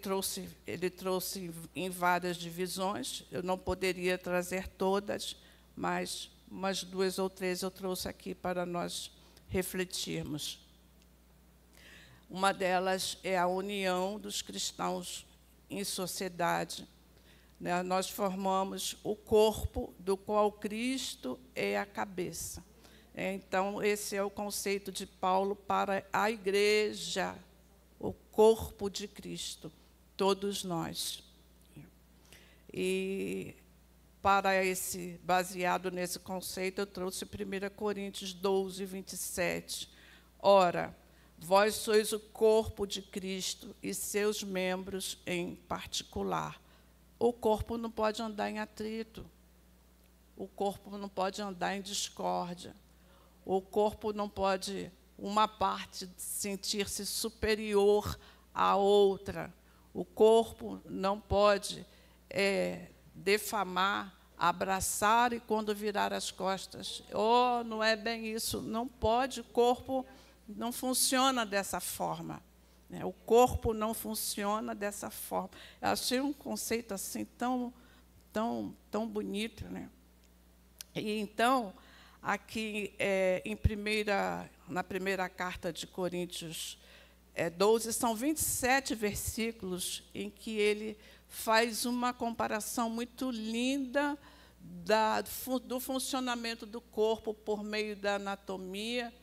trouxe em várias divisões, eu não poderia trazer todas, mas umas 2 ou 3 eu trouxe aqui para nós refletirmos. Uma delas é a união dos cristãos em sociedade. Né? Nós formamos o corpo do qual Cristo é a cabeça. Então, esse é o conceito de Paulo para a igreja, o corpo de Cristo, todos nós. E, baseado nesse conceito, eu trouxe 1 Coríntios 12, 27. Ora, vós sois o corpo de Cristo e seus membros em particular. O corpo não pode andar em atrito. O corpo não pode andar em discórdia. O corpo não pode, uma parte, sentir-se superior à outra. O corpo não pode defamar abraçar e quando virar as costas. Oh, não é bem isso. Não pode, o corpo não funciona dessa forma. Né? O corpo não funciona dessa forma. Eu achei um conceito assim tão bonito. Né? E então, aqui na primeira carta de Coríntios 12, são 27 versículos em que ele faz uma comparação muito linda do funcionamento do corpo por meio da anatomia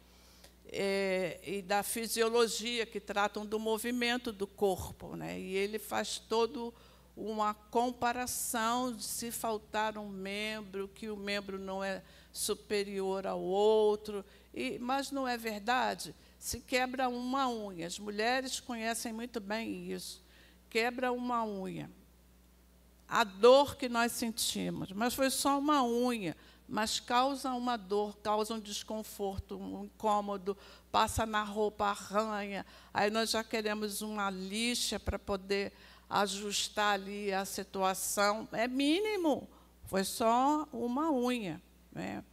e da fisiologia, que tratam do movimento do corpo. Né? E ele faz toda uma comparação de se faltar um membro, que o membro não é superior ao outro, mas não é verdade. Se quebra uma unha, as mulheres conhecem muito bem isso, quebra uma unha, a dor que nós sentimos, mas foi só uma unha, mas causa uma dor, causa um desconforto, um incômodo, passa na roupa, arranha, aí nós já queremos uma lixa para poder ajustar ali a situação, é mínimo, foi só uma unha. Né?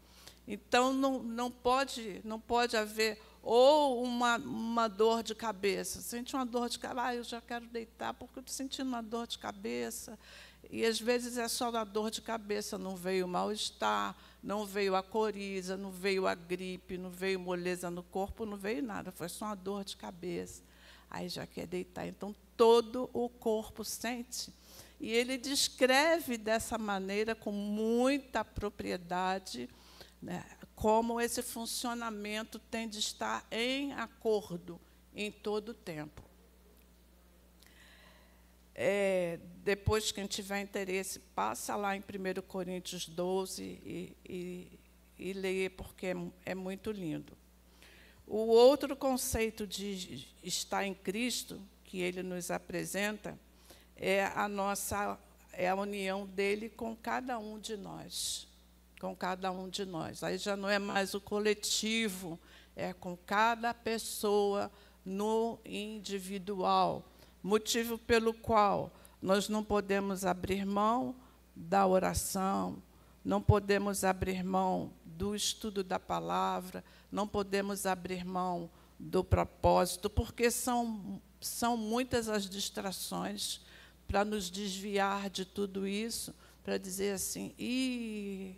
Então, não pode haver ou uma dor de cabeça. Sente uma dor de cabeça, eu já quero deitar porque eu estou sentindo uma dor de cabeça. E, às vezes, é só da dor de cabeça, não veio mal-estar, não veio a coriza, não veio a gripe, não veio moleza no corpo, não veio nada, foi só uma dor de cabeça. Aí já quer deitar. Então, todo o corpo sente. E ele descreve dessa maneira, com muita propriedade, né, como esse funcionamento tem de estar em acordo em todo o tempo. Depois, quem tiver interesse, passa lá em 1 Coríntios 12 e leia, porque é muito lindo. O outro conceito de estar em Cristo, que ele nos apresenta, é a união dele com cada um de nós. Com cada um de nós. Aí já não é mais o coletivo, é com cada pessoa no individual. Motivo pelo qual nós não podemos abrir mão da oração, não podemos abrir mão do estudo da palavra, não podemos abrir mão do propósito, porque são muitas as distrações para nos desviar de tudo isso, para dizer assim,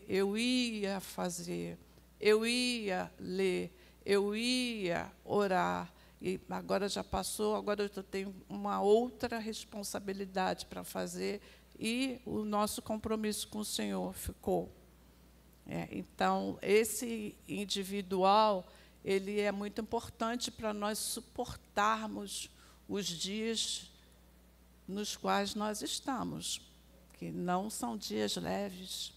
eu ia fazer, eu ia ler, eu ia orar, e agora já passou, agora eu tenho uma outra responsabilidade para fazer, e o nosso compromisso com o Senhor ficou. Então, esse individual, ele é muito importante para nós suportarmos os dias nos quais nós estamos, que não são dias leves,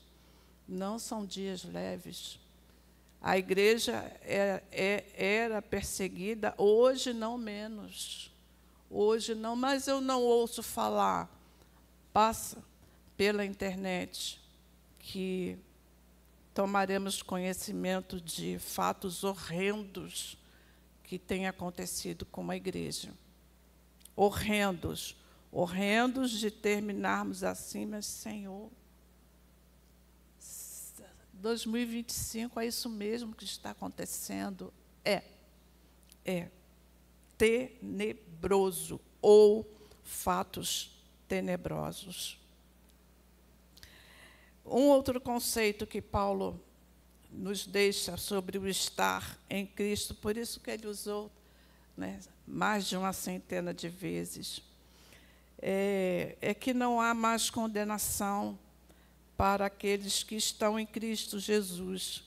não são dias leves. A igreja era perseguida, hoje não menos. Hoje não, mas eu não ouço falar. Passa pela internet que tomaremos conhecimento de fatos horrendos que têm acontecido com a igreja. Horrendos. Horrendos de terminarmos assim, mas, Senhor, 2025 é isso mesmo que está acontecendo? É tenebroso, ou fatos tenebrosos. Um outro conceito que Paulo nos deixa sobre o estar em Cristo, por isso que ele usou, né, mais de 100 de vezes, é que não há mais condenação para aqueles que estão em Cristo Jesus.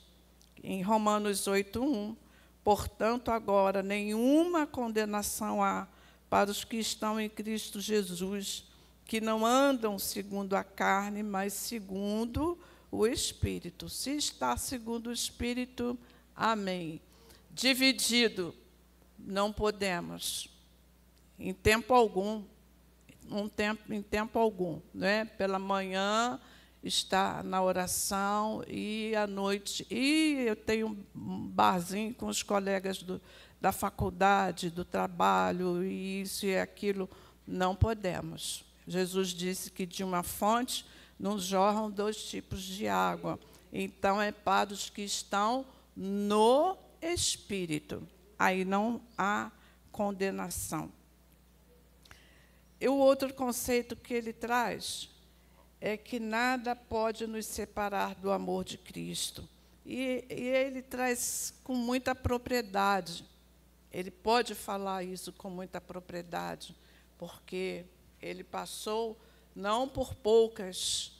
Em Romanos 8:1, portanto, agora nenhuma condenação há para os que estão em Cristo Jesus, que não andam segundo a carne, mas segundo o Espírito. Se está segundo o Espírito, amém. Dividido, não podemos, em tempo algum, em tempo algum, né? Pela manhã está na oração e à noite. E eu tenho um barzinho com os colegas da faculdade, do trabalho, e isso e aquilo. Não podemos. Jesus disse que de uma fonte não jorram 2 tipos de água. Então, é para os que estão no Espírito. Aí não há condenação. E o outro conceito que ele traz é que nada pode nos separar do amor de Cristo. E ele traz com muita propriedade. Ele pode falar isso com muita propriedade, porque ele passou não por poucas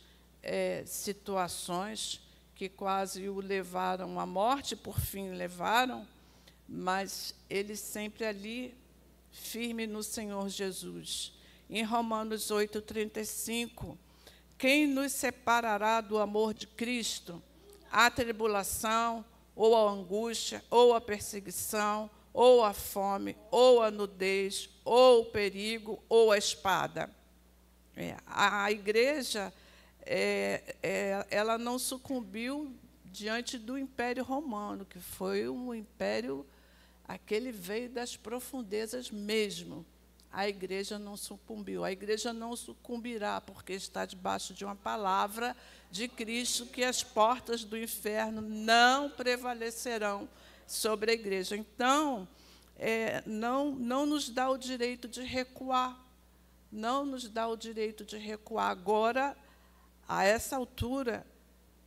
situações que quase o levaram à morte, por fim levaram, mas ele sempre ali, firme no Senhor Jesus. Em Romanos 8:35, quem nos separará do amor de Cristo? A tribulação, ou a angústia, ou a perseguição, ou a fome, ou a nudez, ou o perigo, ou a espada. A igreja, ela não sucumbiu diante do Império Romano, que foi um império, aquele veio das profundezas mesmo. A igreja não sucumbiu. A igreja não sucumbirá, porque está debaixo de uma palavra de Cristo, que as portas do inferno não prevalecerão sobre a igreja. Então, não nos dá o direito de recuar. Não nos dá o direito de recuar. Agora, a essa altura,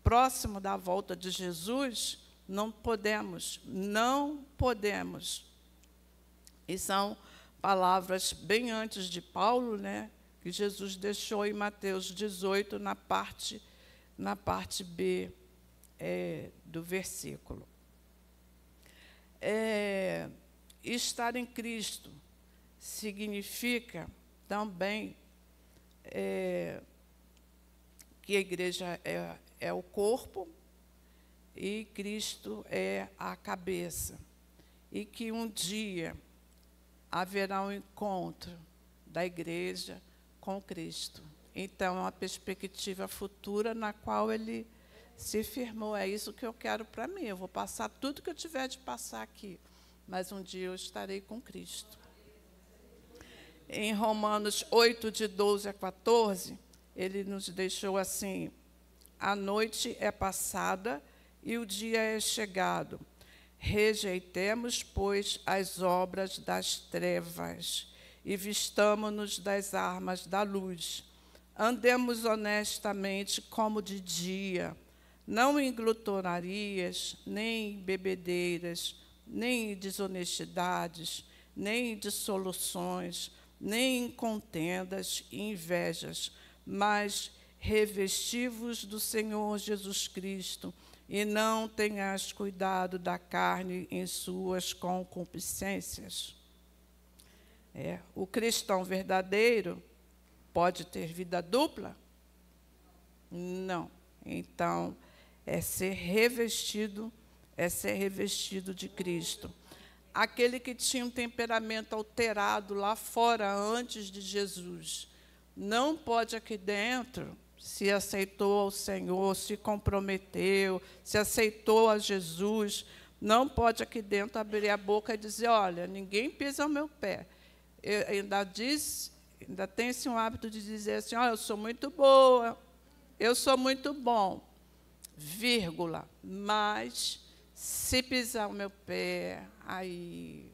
próximo da volta de Jesus, não podemos. E são palavras bem antes de Paulo, né, que Jesus deixou em Mateus 18, na parte B do versículo. Estar em Cristo significa também que a igreja é o corpo e Cristo é a cabeça. E que um dia haverá um encontro da igreja com Cristo. Então, é uma perspectiva futura na qual ele se firmou. É isso que eu quero para mim. Eu vou passar tudo que eu tiver de passar aqui, mas um dia eu estarei com Cristo. Em Romanos 8, de 12 a 14, ele nos deixou assim: a noite é passada e o dia é chegado. Rejeitemos, pois, as obras das trevas e vistamo-nos das armas da luz. Andemos honestamente como de dia, não em glutonarias, nem em bebedeiras, nem em desonestidades, nem em dissoluções, nem em contendas e invejas, mas revesti-vos do Senhor Jesus Cristo, e não tenhas cuidado da carne em suas concupiscências. O cristão verdadeiro pode ter vida dupla? Não. Então, é ser revestido de Cristo. Aquele que tinha um temperamento alterado lá fora, antes de Jesus, não pode aqui dentro, se aceitou ao Senhor, se comprometeu, se aceitou a Jesus, não pode aqui dentro abrir a boca e dizer: olha, ninguém pisa ao meu pé. Ainda tem esse um hábito de dizer assim: olha, eu sou muito boa, eu sou muito bom, vírgula, mas se pisar o meu pé, aí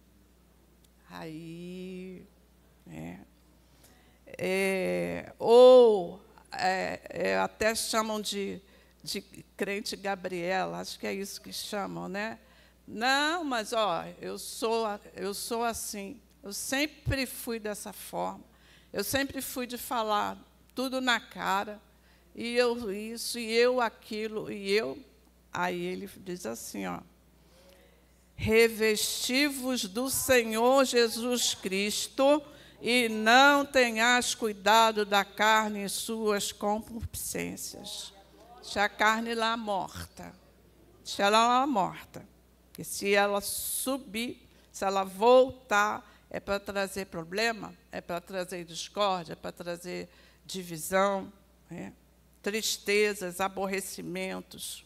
até chamam de crente Gabriela, acho que é isso que chamam, né? Não, mas eu sou assim, eu sempre fui dessa forma, eu sempre fui de falar tudo na cara, e eu isso, e eu aquilo, e eu. Aí ele diz assim, revesti-vos do Senhor Jesus Cristo, e não tenhas cuidado da carne em suas concupiscências. Deixa a carne lá morta. Deixa ela lá morta. Porque se ela subir, se ela voltar, é para trazer problema, é para trazer discórdia, é para trazer divisão, tristezas, aborrecimentos.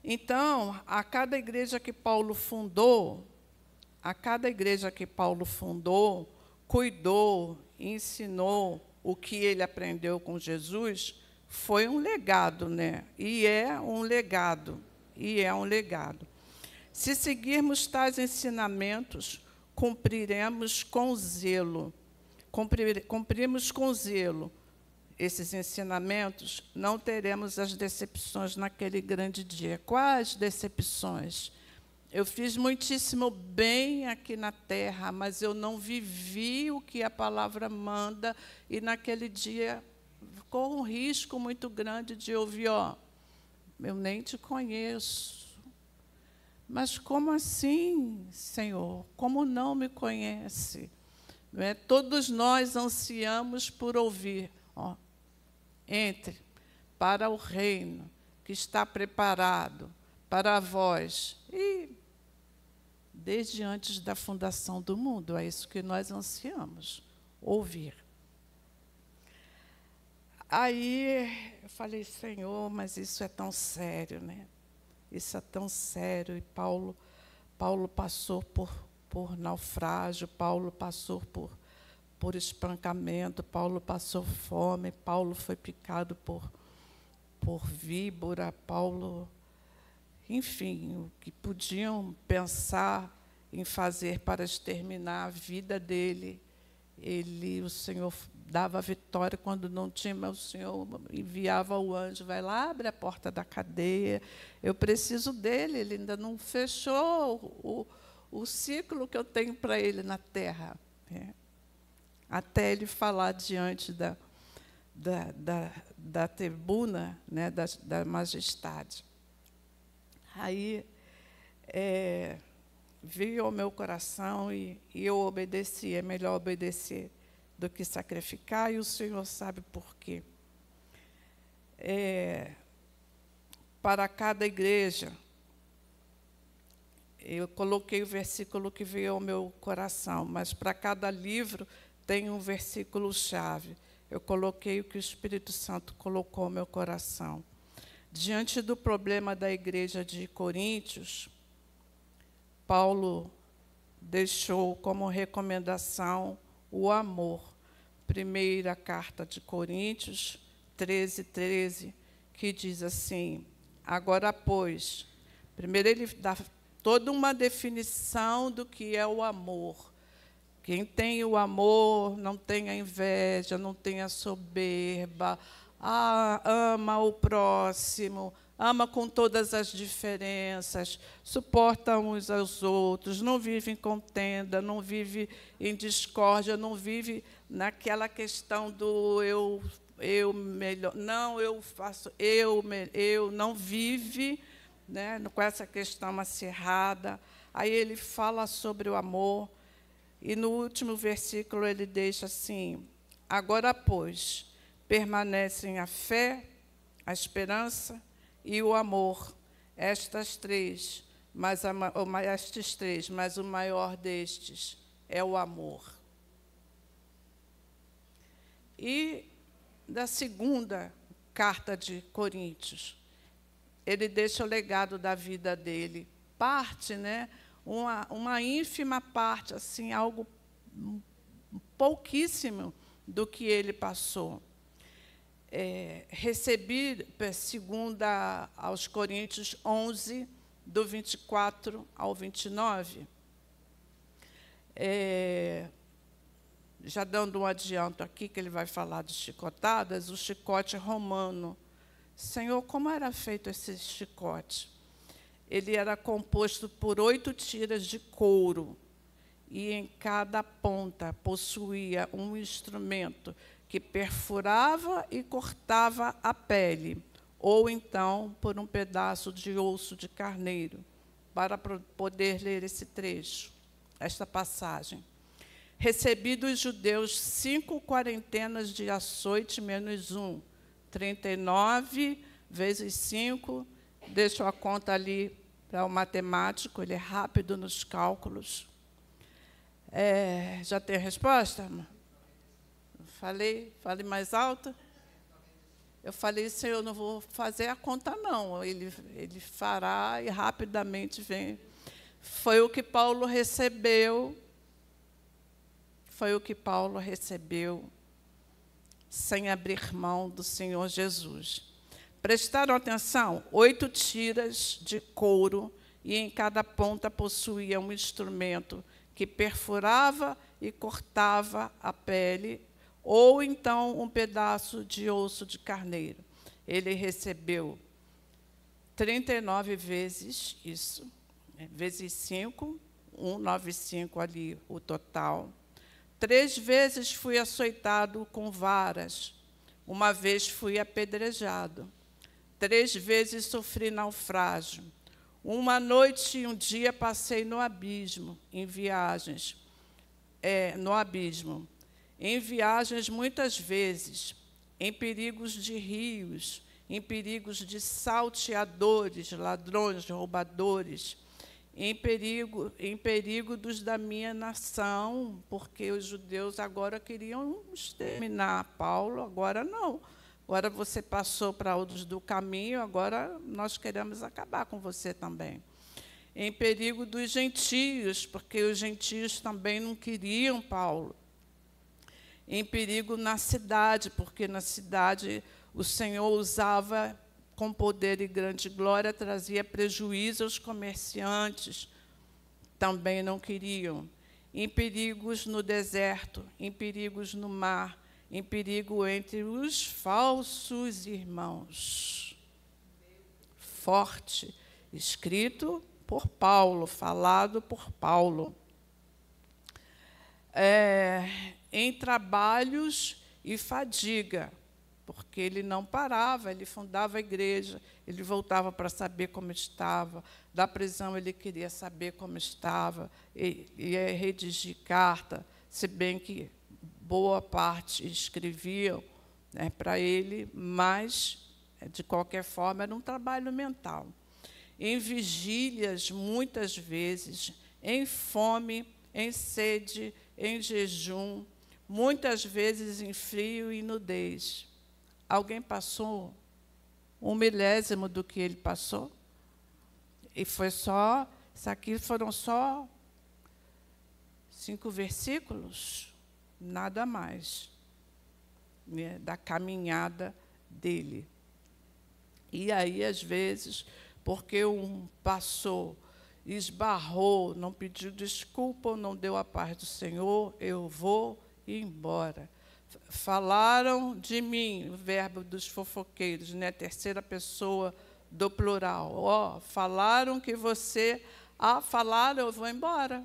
Então, a cada igreja que Paulo fundou, cuidou, ensinou, o que ele aprendeu com Jesus, foi um legado, né? E é um legado. Se seguirmos tais ensinamentos, cumpriremos com zelo. Cumprimos com zelo esses ensinamentos, não teremos as decepções naquele grande dia. Quais decepções? Eu fiz muitíssimo bem aqui na terra, mas eu não vivi o que a palavra manda, e naquele dia corro um risco muito grande de ouvir, eu nem te conheço. Mas como assim, Senhor? Como não me conhece? Não é? Todos nós ansiamos por ouvir, entre para o reino que está preparado para vós. E desde antes da fundação do mundo, é isso que nós ansiamos, ouvir. Aí eu falei, Senhor, mas isso é tão sério, né? Isso é tão sério. E Paulo passou por naufrágio, Paulo passou por espancamento, Paulo passou fome, Paulo foi picado por víbora, Paulo, enfim, o que podiam pensar em fazer para exterminar a vida dele, o Senhor dava vitória quando não tinha, mas o Senhor enviava o anjo, vai lá, abre a porta da cadeia, eu preciso dele, ele ainda não fechou o ciclo que eu tenho para ele na terra, né? Até ele falar diante da tribuna, né, da majestade. Aí veio ao meu coração e eu obedeci. É melhor obedecer do que sacrificar, e o Senhor sabe por quê. Para cada igreja, eu coloquei o versículo que veio ao meu coração, mas para cada livro tem um versículo-chave. Eu coloquei o que o Espírito Santo colocou no meu coração. Diante do problema da igreja de Coríntios, Paulo deixou como recomendação o amor. Primeira carta de Coríntios, 13:13, que diz assim, agora, pois, primeiro ele dá toda uma definição do que é o amor. Quem tem o amor não tem a inveja, não tem a soberba, ama o próximo, ama com todas as diferenças, suporta uns aos outros, não vive em contenda, não vive em discórdia, não vive naquela questão do eu melhor, não, eu faço, eu não vive, né, com essa questão acirrada. Aí ele fala sobre o amor. E no último versículo ele deixa assim, agora, pois, permanecem a fé, a esperança e o amor, estes três, mas o maior destes é o amor. E da segunda carta de Coríntios, ele deixa o legado da vida dele, parte, né? Uma ínfima parte, assim, algo pouquíssimo do que ele passou. Recebi, segundo aos Coríntios 11, do 24 ao 29, já dando um adianto aqui, que ele vai falar de chicotadas, o chicote romano. Senhor, como era feito esse chicote? Ele era composto por 8 tiras de couro, e em cada ponta possuía um instrumento que perfurava e cortava a pele, ou então por um pedaço de osso de carneiro, para poder ler esse trecho, esta passagem. Recebi dos judeus 5 quarentenas de açoite menos 1, 39 vezes 5, deixo a conta ali para o matemático, ele é rápido nos cálculos. Já tem a resposta? Falei mais alto? Eu falei, Senhor, eu não vou fazer a conta, não. Ele fará e rapidamente vem. Foi o que Paulo recebeu. Foi o que Paulo recebeu sem abrir mão do Senhor Jesus. Prestaram atenção? 8 tiras de couro, e em cada ponta possuía um instrumento que perfurava e cortava a pele, ou então um pedaço de osso de carneiro. Ele recebeu 39 vezes isso, vezes 5, 195 ali o total. 3 vezes fui açoitado com varas, 1 vez fui apedrejado. 3 vezes sofri naufrágio. 1 noite e 1 dia passei no abismo, em viagens. No abismo. Em viagens muitas vezes, em perigos de rios, em perigos de salteadores, ladrões, roubadores, em perigo dos da minha nação, porque os judeus agora queriam exterminar Paulo, agora não. Agora você passou para outros do caminho, agora nós queremos acabar com você também. Em perigo dos gentios, porque os gentios também não queriam Paulo. Em perigo na cidade, porque na cidade o Senhor usava com poder e grande glória, trazia prejuízo aos comerciantes, também não queriam. Em perigos no deserto, em perigos no mar, em perigo entre os falsos irmãos. Forte, escrito por Paulo, falado por Paulo. Em trabalhos e fadiga, porque ele não parava, ele fundava a igreja, ele voltava para saber como estava, da prisão ele queria saber como estava, ia redigir carta, se bem que boa parte escreviam, né, para ele, mas, de qualquer forma, era um trabalho mental. Em vigílias, muitas vezes, em fome, em sede, em jejum, muitas vezes em frio e nudez. Alguém passou 1/1000 do que ele passou? E foi só, isso aqui foram só 5 versículos, nada mais, né, da caminhada dele. E aí, às vezes, porque um passou, esbarrou, não pediu desculpa, ou não deu a paz do Senhor, eu vou embora. Falaram de mim, o verbo dos fofoqueiros, né? Terceira pessoa do plural. Falaram que você... falaram, eu vou embora.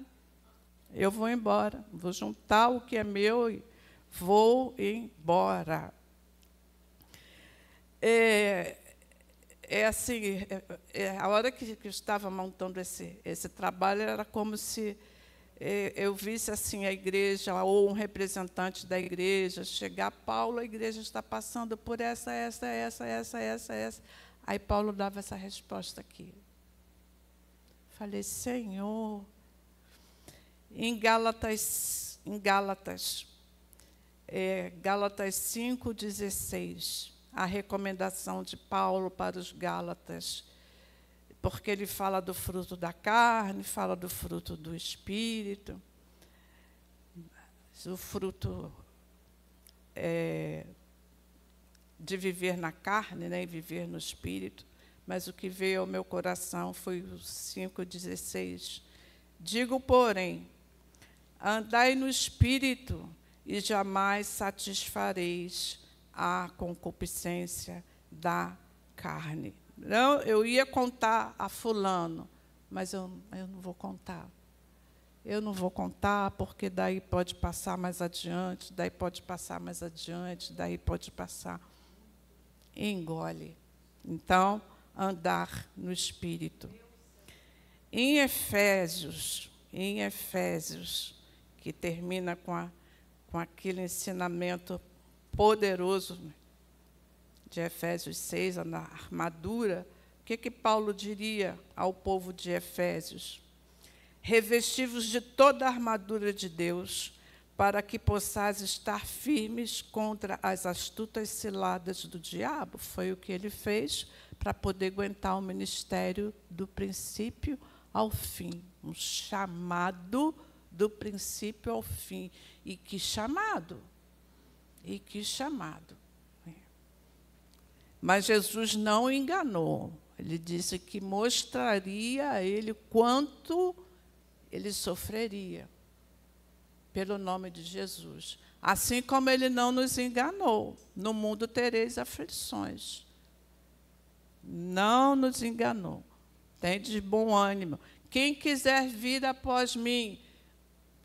Eu vou embora. Vou juntar o que é meu e vou embora. A hora que eu estava montando esse trabalho, era como se eu visse assim a igreja, ou um representante da igreja, chegar, Paulo, a igreja está passando por essa. Aí Paulo dava essa resposta aqui. Falei, Senhor, em Gálatas 5:16, a recomendação de Paulo para os Gálatas, porque ele fala do fruto da carne, fala do fruto do Espírito. O fruto de viver na carne, né, e viver no Espírito. Mas o que veio ao meu coração foi o 5:16. Digo, porém, andai no Espírito e jamais satisfareis a concupiscência da carne. Não, eu ia contar a fulano, mas eu não vou contar. Eu não vou contar, porque daí pode passar mais adiante, daí pode passar mais adiante, daí pode passar. Engole. Então, andar no Espírito. Em Efésios, que termina com aquele ensinamento poderoso de Efésios 6, na armadura, o que Paulo diria ao povo de Efésios? Revestivos de toda a armadura de Deus, para que possais estar firmes contra as astutas ciladas do diabo. Foi o que ele fez para poder aguentar o ministério do princípio ao fim. Um chamado do princípio ao fim. E que chamado! E que chamado. Mas Jesus não o enganou. Ele disse que mostraria a ele quanto ele sofreria pelo nome de Jesus. Assim como ele não nos enganou. No mundo tereis aflições. Não nos enganou. Tem de bom ânimo. Quem quiser vir após mim,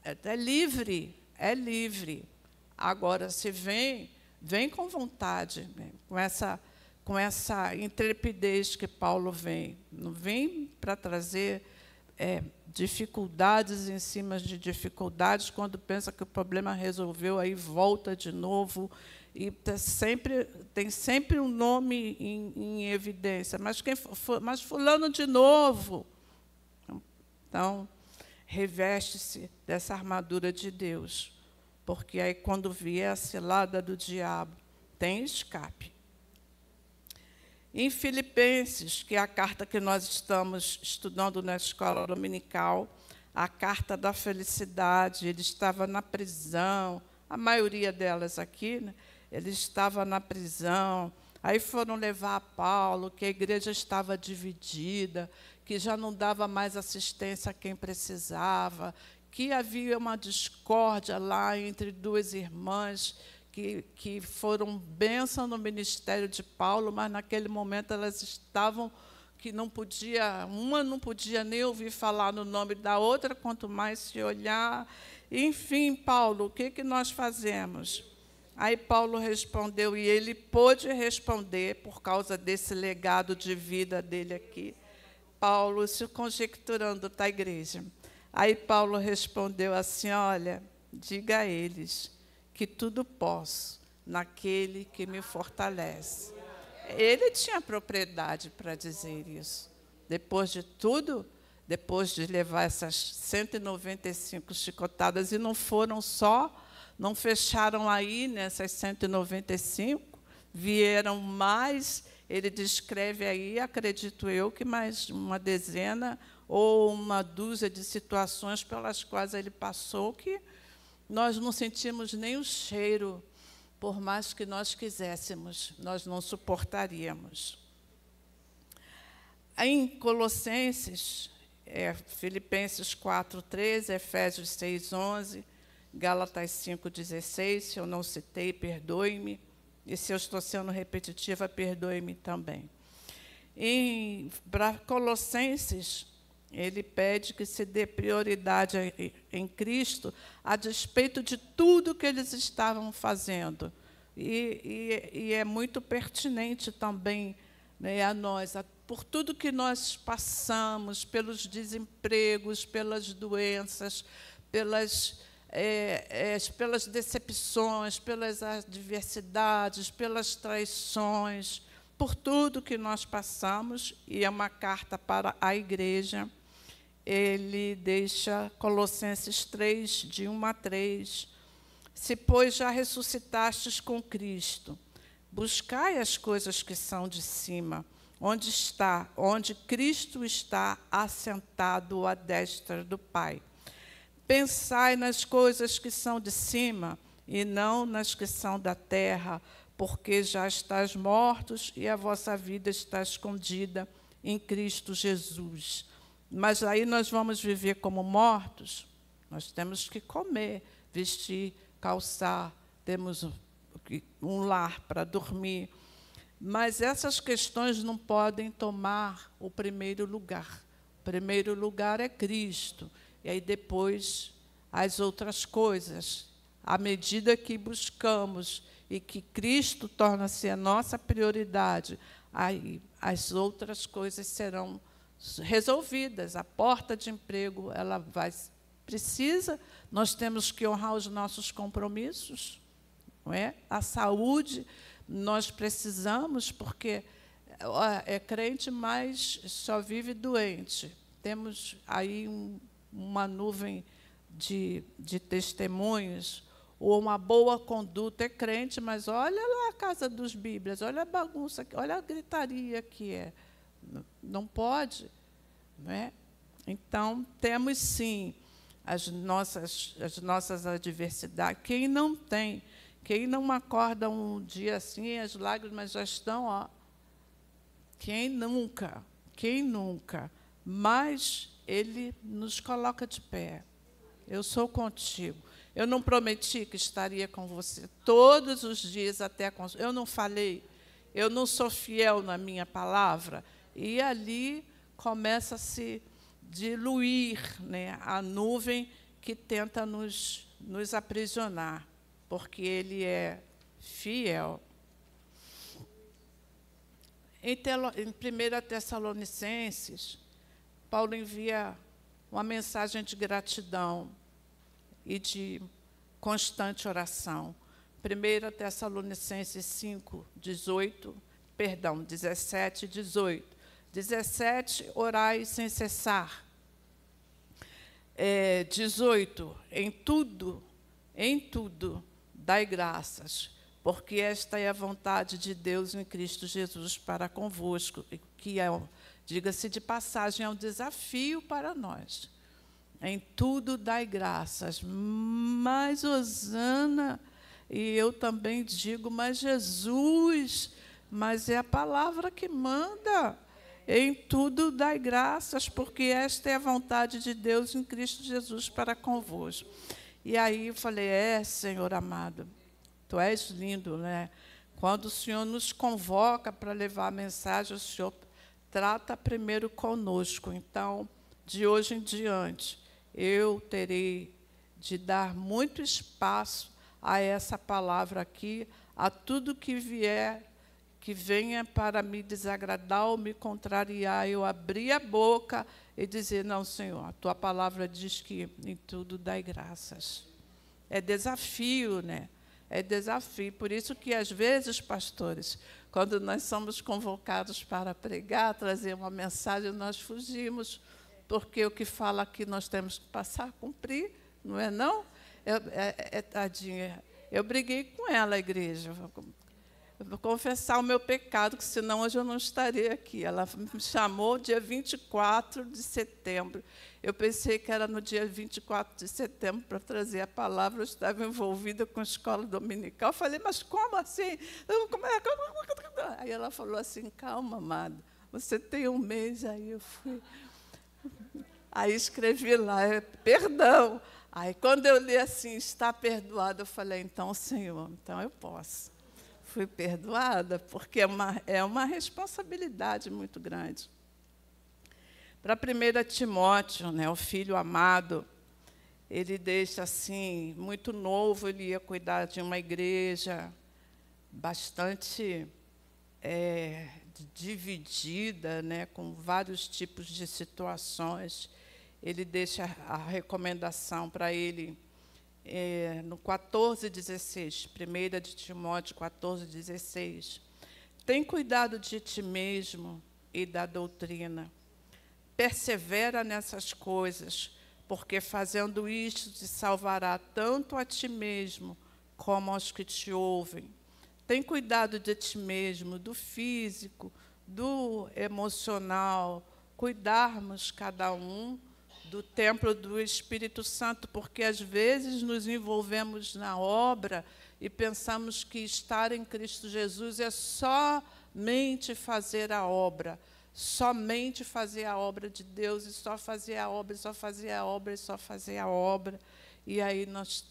é livre, é livre. Agora, se vem com vontade, né? com essa intrepidez que Paulo vem. Não vem para trazer dificuldades em cima de dificuldades, quando pensa que o problema resolveu, aí volta de novo, e tem sempre um nome em evidência. Mas fulano de novo. Então, reveste-se dessa armadura de Deus, porque aí, quando vier a cilada do diabo, tem escape. Em Filipenses, que é a carta que nós estamos estudando na escola dominical, a carta da felicidade, ele estava na prisão, a maioria delas aqui, né? Ele estava na prisão, aí foram levar a Paulo, que a igreja estava dividida, que já não dava mais assistência a quem precisava, que havia uma discórdia lá entre duas irmãs, que foram bênção no ministério de Paulo, mas naquele momento elas estavam que uma não podia nem ouvir falar no nome da outra, quanto mais se olhar. Enfim, Paulo, o que nós fazemos? Aí Paulo respondeu, e ele pôde responder por causa desse legado de vida dele aqui. Paulo se conjecturando da igreja. Aí Paulo respondeu assim, olha, diga a eles que tudo posso naquele que me fortalece. Ele tinha propriedade para dizer isso. Depois de tudo, depois de levar essas 195 chicotadas, e não foram só, não fecharam aí nessas 195, vieram mais, ele descreve aí, acredito eu, que mais uma dezena ou uma dúzia de situações pelas quais ele passou, que nós não sentimos nem o cheiro, por mais que nós quiséssemos, nós não suportaríamos. Em Colossenses, Filipenses 4:13, Efésios 6:11, Gálatas 5:16, se eu não citei, perdoe-me, e se eu estou sendo repetitiva, perdoe-me também. Para Colossenses, ele pede que se dê prioridade em Cristo, a despeito de tudo que eles estavam fazendo. E é muito pertinente também, né, a nós, por tudo que nós passamos, pelos desempregos, pelas doenças, pelas decepções, pelas adversidades, pelas traições, por tudo que nós passamos, e é uma carta para a igreja. Ele deixa Colossenses 3, de 1-3. Se, pois, já ressuscitastes com Cristo, buscai as coisas que são de cima, onde Cristo está assentado à destra do Pai. Pensai nas coisas que são de cima, e não nas que são da terra, porque já estáis mortos, e a vossa vida está escondida em Cristo Jesus. Mas aí nós vamos viver como mortos? Nós temos que comer, vestir, calçar, temos um lar para dormir. Mas essas questões não podem tomar o primeiro lugar. O primeiro lugar é Cristo. E aí depois as outras coisas. À medida que buscamos e que Cristo torna-se a nossa prioridade, aí as outras coisas serão resolvidas. A porta de emprego, ela precisa, nós temos que honrar os nossos compromissos, não é? A saúde, nós precisamos, porque é crente, mas só vive doente. Temos aí uma nuvem de testemunhos, ou uma boa conduta, é crente, mas olha lá a casa dos Bíblias, olha a bagunça, olha a gritaria que é. Não pode, não é? Então, temos, sim, as nossas adversidades. Quem não tem, Quem não acorda um dia assim, as lágrimas já estão, ó. Quem nunca? Quem nunca? Mas Ele nos coloca de pé. Eu sou contigo. Eu não prometi que estaria com você todos os dias até a... Eu não falei. Eu não sou fiel na minha palavra. E ali começa a se diluir, né, a nuvem que tenta nos aprisionar, porque Ele é fiel. Em 1 Tessalonicenses, Paulo envia uma mensagem de gratidão e de constante oração. 1 Tessalonicenses 5, 17 e 18. 17, orai sem cessar. 18, em tudo, dai graças, porque esta é a vontade de Deus em Cristo Jesus para convosco, que é, diga-se de passagem, é um desafio para nós. Em tudo dai graças. Mas Hosana, e eu também digo, mas Jesus, mas é a palavra que manda. Em tudo dai graças, porque esta é a vontade de Deus em Cristo Jesus para convosco. E aí eu falei, Senhor amado, Tu és lindo, né? Quando o Senhor nos convoca para levar a mensagem, o Senhor trata primeiro conosco. Então, de hoje em diante, eu terei de dar muito espaço a essa palavra aqui, a tudo que vier, que venha para me desagradar ou me contrariar, eu abrir a boca e dizer, não, Senhor, a Tua palavra diz que em tudo dai graças. É desafio, né? É desafio. Por isso que, às vezes, pastores, quando nós somos convocados para pregar, trazer uma mensagem, nós fugimos, porque o que fala aqui nós temos que passar a cumprir, não é não? Tadinha, eu briguei com ela, a igreja. Eu vou confessar o meu pecado, que senão hoje eu não estaria aqui. Ela me chamou dia 24 de setembro. Eu pensei que era no dia 24 de setembro para trazer a palavra. Eu estava envolvida com a escola dominical. Eu falei, mas como assim? Aí ela falou assim, calma, amado, você tem um mês. Aí eu fui. Aí escrevi lá, perdão. Aí quando eu li assim, está perdoado, eu falei, então, Senhor, então eu posso. Fui perdoada, porque é uma responsabilidade muito grande. Para 1 Timóteo, né, o filho amado, ele deixa assim, muito novo, ele ia cuidar de uma igreja bastante dividida, né, com vários tipos de situações. Ele deixa a recomendação para ele, no 14:16, 1 de Timóteo 14:16. Tem cuidado de ti mesmo e da doutrina. Persevera nessas coisas, porque fazendo isto te salvará tanto a ti mesmo como aos que te ouvem. Tem cuidado de ti mesmo, do físico, do emocional, cuidarmos cada um do templo do Espírito Santo, porque às vezes nos envolvemos na obra e pensamos que estar em Cristo Jesus é somente fazer a obra de Deus, e só fazer a obra, e só fazer a obra, e só fazer a obra. E aí nós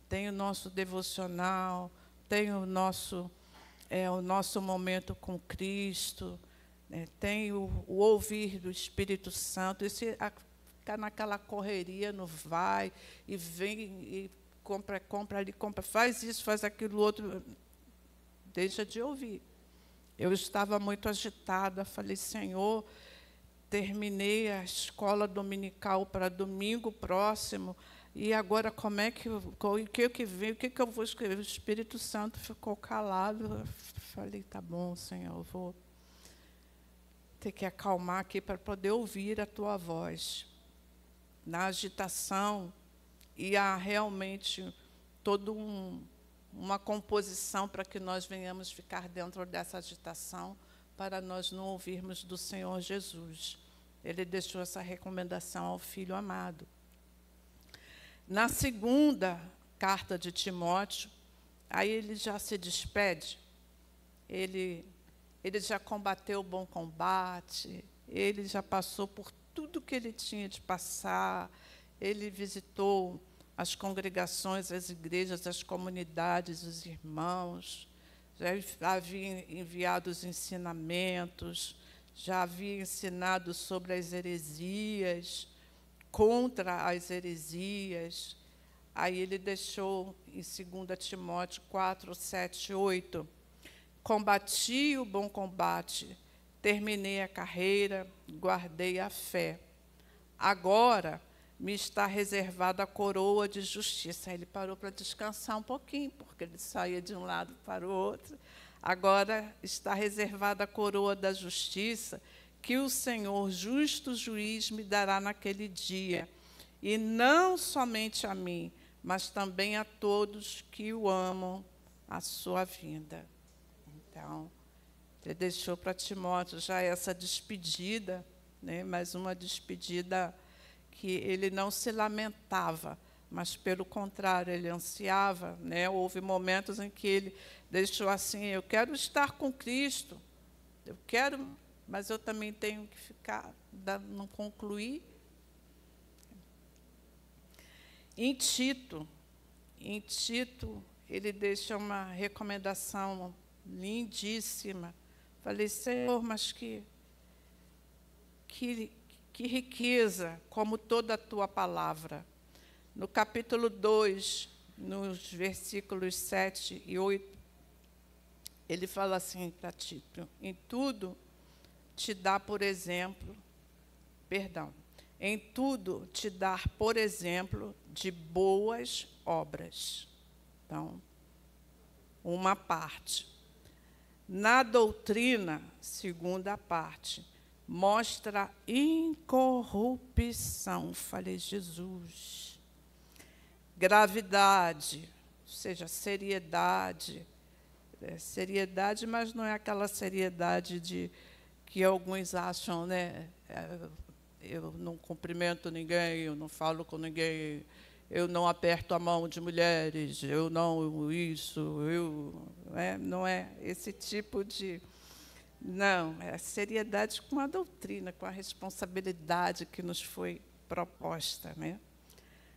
tem o nosso devocional, tem o nosso momento com Cristo, né, tem o ouvir do Espírito Santo, esse ficar naquela correria, no vai e vem e compra ali, faz isso, faz aquilo outro, deixa de ouvir. Eu estava muito agitada, falei, Senhor, terminei a escola dominical para domingo próximo, e agora como é que o que vem, o que eu vou escrever? O Espírito Santo ficou calado. Eu falei, tá bom, Senhor, eu vou ter que acalmar aqui para poder ouvir a Tua voz. Na agitação, e há realmente toda uma composição para que nós venhamos ficar dentro dessa agitação, para nós não ouvirmos do Senhor Jesus. Ele deixou essa recomendação ao Filho amado. Na segunda carta de Timóteo, aí ele já se despede, ele já combateu o bom combate, ele já passou por tudo que ele tinha de passar, ele visitou as congregações, as igrejas, as comunidades, os irmãos, já havia enviado os ensinamentos, já havia ensinado sobre as heresias, contra as heresias. Aí ele deixou em 2 Timóteo 4, 7, 8, combati o bom combate, terminei a carreira, guardei a fé. Agora me está reservada a coroa de justiça. Aí ele parou para descansar um pouquinho, porque ele saía de um lado para o outro. Agora está reservada a coroa da justiça, que o Senhor, justo juiz, me dará naquele dia. E não somente a mim, mas também a todos que o amam, a sua vinda. Então, ele deixou para Timóteo já essa despedida, né, mais uma despedida que ele não se lamentava, mas, pelo contrário, ele ansiava. Né? Houve momentos em que ele deixou assim, eu quero estar com Cristo, eu quero, mas eu também tenho que ficar, não concluir. Em Tito, ele deixa uma recomendação lindíssima. Falei, Senhor, mas que riqueza, como toda a tua palavra. No capítulo 2, nos versículos 7 e 8, ele fala assim para Tito, em tudo te dá por exemplo, em tudo te dar por exemplo de boas obras. Então, uma parte. Na doutrina, segunda parte, mostra incorrupção. Falei, Jesus. Gravidade, ou seja, seriedade. Seriedade, mas não é aquela seriedade que alguns acham, né? Eu não cumprimento ninguém, eu não falo com ninguém, eu não aperto a mão de mulheres, eu não isso, não é esse tipo de... Não, é a seriedade com a doutrina, com a responsabilidade que nos foi proposta. Né?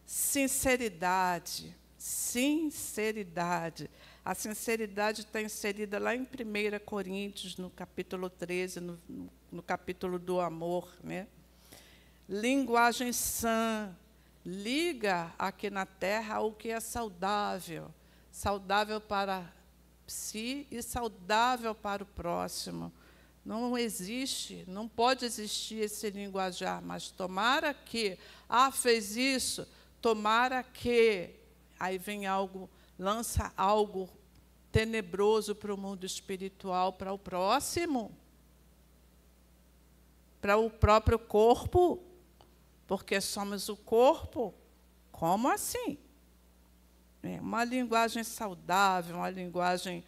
Sinceridade. A sinceridade está inserida lá em 1 Coríntios, no capítulo 13, no capítulo do amor. Né? Linguagem sã. Liga aqui na terra o que é saudável. Saudável para si e saudável para o próximo. Não existe, não pode existir esse linguajar, mas tomara que, fez isso, tomara que, aí vem algo, lança algo tenebroso para o mundo espiritual, para o próximo, para o próprio corpo, porque somos o corpo. Como assim? Uma linguagem saudável, uma linguagem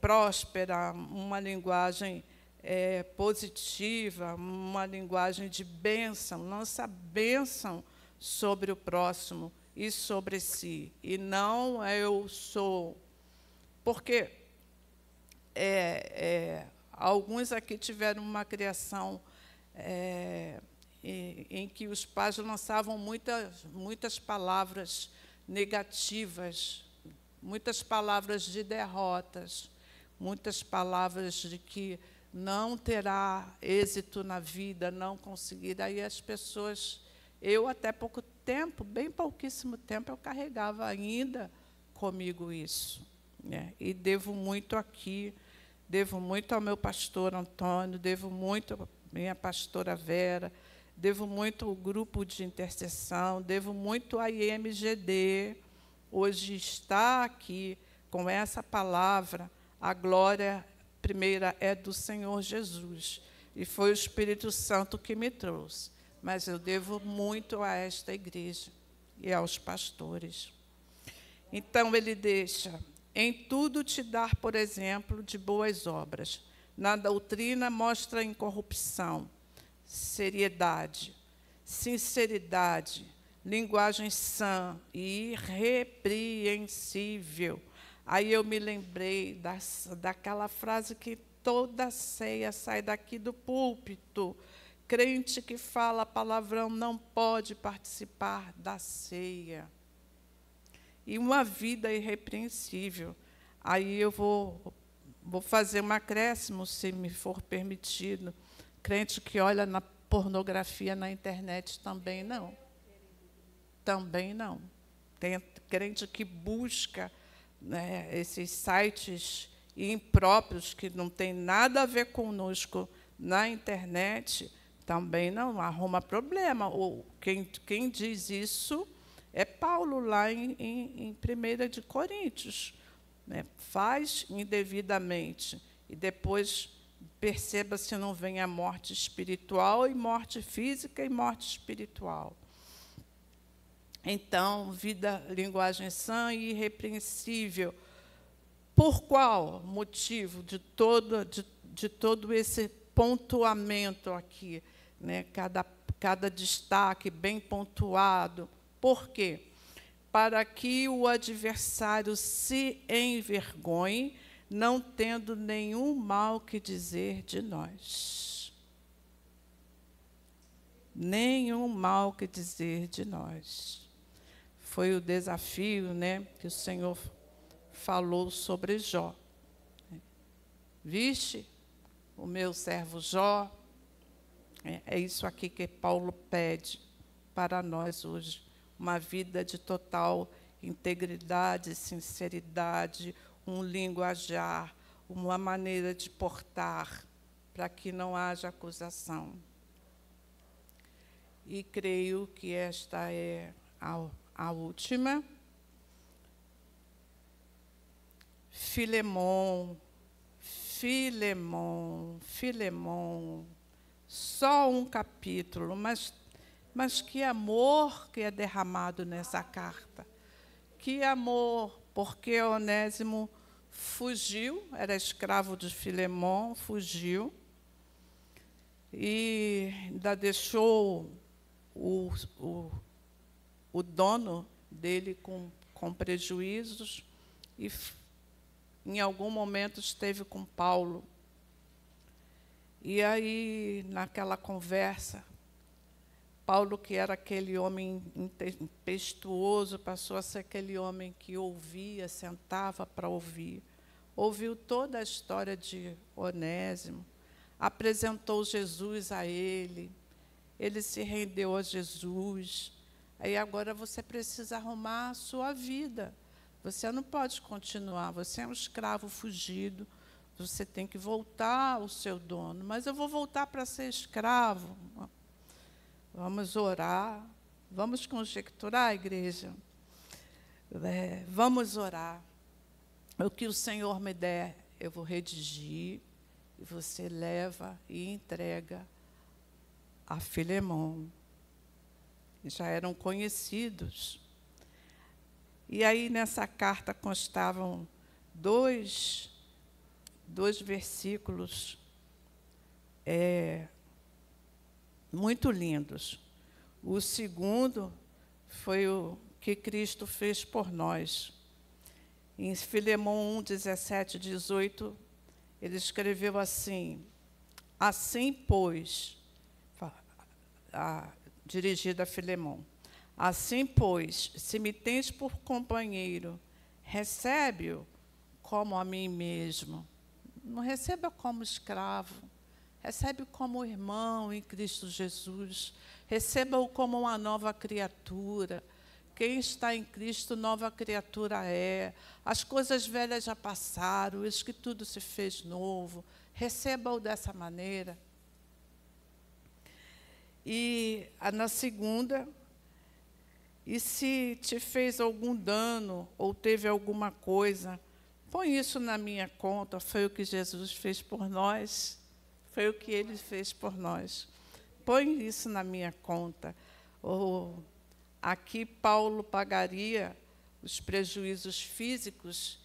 próspera, uma linguagem positiva, uma linguagem de bênção. Lança bênção sobre o próximo e sobre si. E não eu sou. Porque alguns aqui tiveram uma criação em que os pais lançavam muitas palavras negativas, muitas palavras de derrotas, muitas palavras de que não terá êxito na vida, não conseguirá. Aí as pessoas, eu até pouco tempo, bem pouquíssimo tempo, eu carregava ainda comigo isso. Né? E devo muito aqui, devo muito ao meu pastor Antônio, devo muito à minha pastora Vera, devo muito ao grupo de intercessão, devo muito à IMGD. Hoje está aqui com essa palavra, a glória primeira é do Senhor Jesus. E foi o Espírito Santo que me trouxe. Mas eu devo muito a esta igreja e aos pastores. Então, ele deixa, em tudo te dar, por exemplo, de boas obras. Na doutrina mostra incorrupção, seriedade, sinceridade, linguagem sã e irrepreensível. Aí eu me lembrei daquela frase que toda ceia sai daqui do púlpito. Crente que fala palavrão não pode participar da ceia. E uma vida irrepreensível. Aí eu vou fazer um acréscimo, se me for permitido. Crente que olha na pornografia na internet também não. Também não. Tem crente que busca, né, esses sites impróprios que não tem nada a ver conosco na internet, também não arruma problema. Ou quem diz isso é Paulo, lá em 1 de Coríntios. Né? Faz indevidamente e depois perceba se não vem a morte espiritual, e morte física e morte espiritual. Então, vida, linguagem sã e irrepreensível. Por qual motivo de todo esse pontuamento aqui, né? Cada destaque bem pontuado? Por quê? Para que o adversário se envergonhe, não tendo nenhum mal que dizer de nós. Nenhum mal que dizer de nós. Foi o desafio, né, que o Senhor falou sobre Jó. Viste o meu servo Jó? É isso aqui que Paulo pede para nós hoje. Uma vida de total integridade, sinceridade, um linguajar, uma maneira de portar, para que não haja acusação. E creio que esta é a última. Filemon. Só um capítulo, mas que amor que é derramado nessa carta. Que amor, porque Onésimo fugiu, era escravo de Filemon, fugiu, e ainda deixou o dono dele com prejuízos, e em algum momento esteve com Paulo. E aí, naquela conversa, Paulo, que era aquele homem impetuoso, passou a ser aquele homem que ouvia, sentava para ouvir. Ouviu toda a história de Onésimo, apresentou Jesus a ele se rendeu a Jesus. Aí agora você precisa arrumar a sua vida. Você não pode continuar, você é um escravo fugido, você tem que voltar ao seu dono. Mas eu vou voltar para ser escravo. Vamos orar, vamos conjecturar, igreja. Vamos orar. O que o Senhor me der, eu vou redigir, e você leva e entrega a Filemon. Já eram conhecidos. E aí, nessa carta, constavam dois versículos muito lindos. O segundo foi o que Cristo fez por nós. Em Filemon 1, 17 e 18, ele escreveu assim: assim, pois, dirigida a Filemon, assim, pois, se me tens por companheiro, recebe-o como a mim mesmo. Não receba como escravo, recebe como irmão em Cristo Jesus. Receba-o como uma nova criatura. Quem está em Cristo, nova criatura é. As coisas velhas já passaram, eis que tudo se fez novo. Receba-o dessa maneira. E na segunda, e se te fez algum dano ou teve alguma coisa, põe isso na minha conta. Foi o que Jesus fez por nós, foi o que Ele fez por nós. Põe isso na minha conta. Ou aqui Paulo pagaria os prejuízos físicos,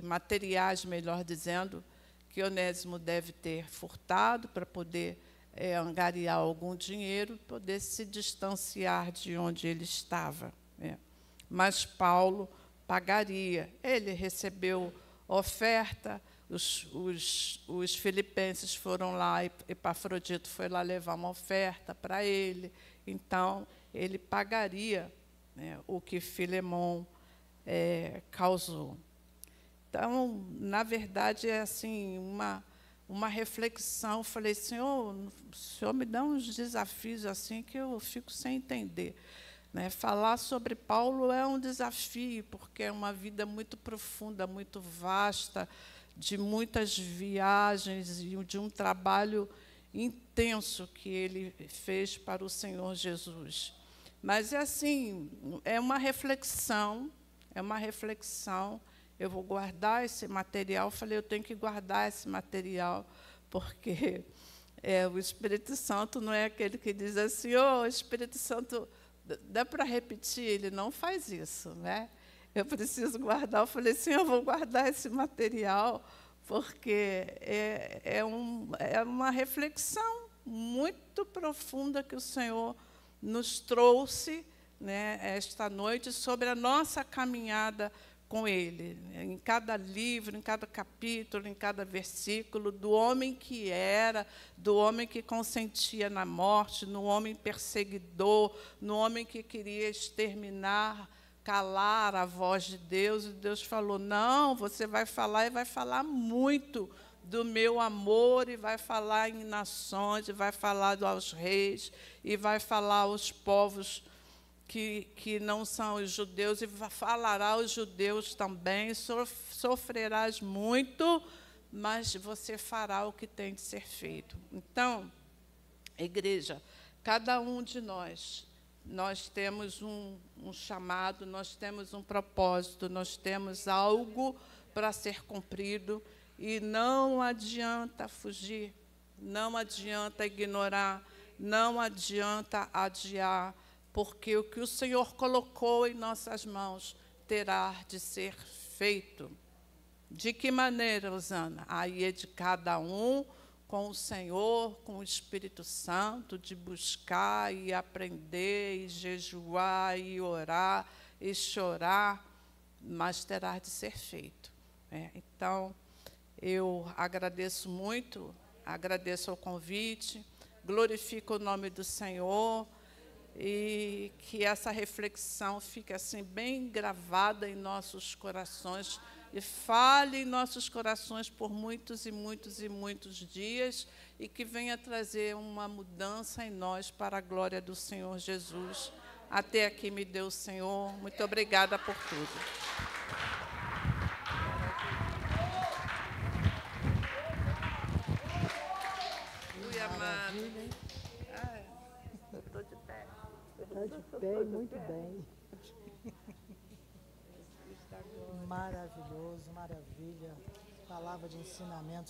materiais, melhor dizendo, que Onésimo deve ter furtado para poder angariar algum dinheiro, poder se distanciar de onde ele estava. Mas Paulo pagaria. Ele recebeu oferta, os filipenses foram lá, Epafrodito foi lá levar uma oferta para ele, então ele pagaria, né, o que Filemon causou. Então, na verdade, é assim, uma reflexão. Falei, Senhor, o Senhor me dá uns desafios assim que eu fico sem entender. Né? Falar sobre Paulo é um desafio, porque é uma vida muito profunda, muito vasta, de muitas viagens e de um trabalho intenso que ele fez para o Senhor Jesus. Mas é assim, é uma reflexão, Eu vou guardar esse material. Falei, eu tenho que guardar esse material, porque o Espírito Santo não é aquele que diz assim, Espírito Santo, dá para repetir? Ele não faz isso, né? Eu preciso guardar. Eu falei, eu vou guardar esse material, porque é uma reflexão muito profunda que o Senhor nos trouxe, né, esta noite, sobre a nossa caminhada com Ele, em cada livro, em cada capítulo, em cada versículo, do homem que era, do homem que consentia na morte, no homem perseguidor, no homem que queria exterminar, calar a voz de Deus. E Deus falou, não, você vai falar, e vai falar muito do meu amor, e vai falar em nações, e vai falar aos reis, e vai falar aos povos que não são os judeus, e falará aos judeus também. Sofrerás muito, mas você fará o que tem de ser feito. Então, igreja, cada um de nós temos um chamado, nós temos um propósito, nós temos algo para ser cumprido, e não adianta fugir, não adianta ignorar, não adianta adiar, porque o que o Senhor colocou em nossas mãos terá de ser feito. De que maneira, Osana? Aí é de cada um, com o Senhor, com o Espírito Santo, de buscar e aprender, e jejuar, e orar, e chorar, mas terá de ser feito. Então, eu agradeço muito, agradeço o convite, glorifico o nome do Senhor, e que essa reflexão fique assim bem gravada em nossos corações e fale em nossos corações por muitos e muitos e muitos dias, e que venha trazer uma mudança em nós para a glória do Senhor Jesus. Até aqui me deu o Senhor. Muito obrigada por tudo. Ui, amado. Estou de pé. Está de pé, muito bem. Maravilhoso, maravilha. Palavra de ensinamento.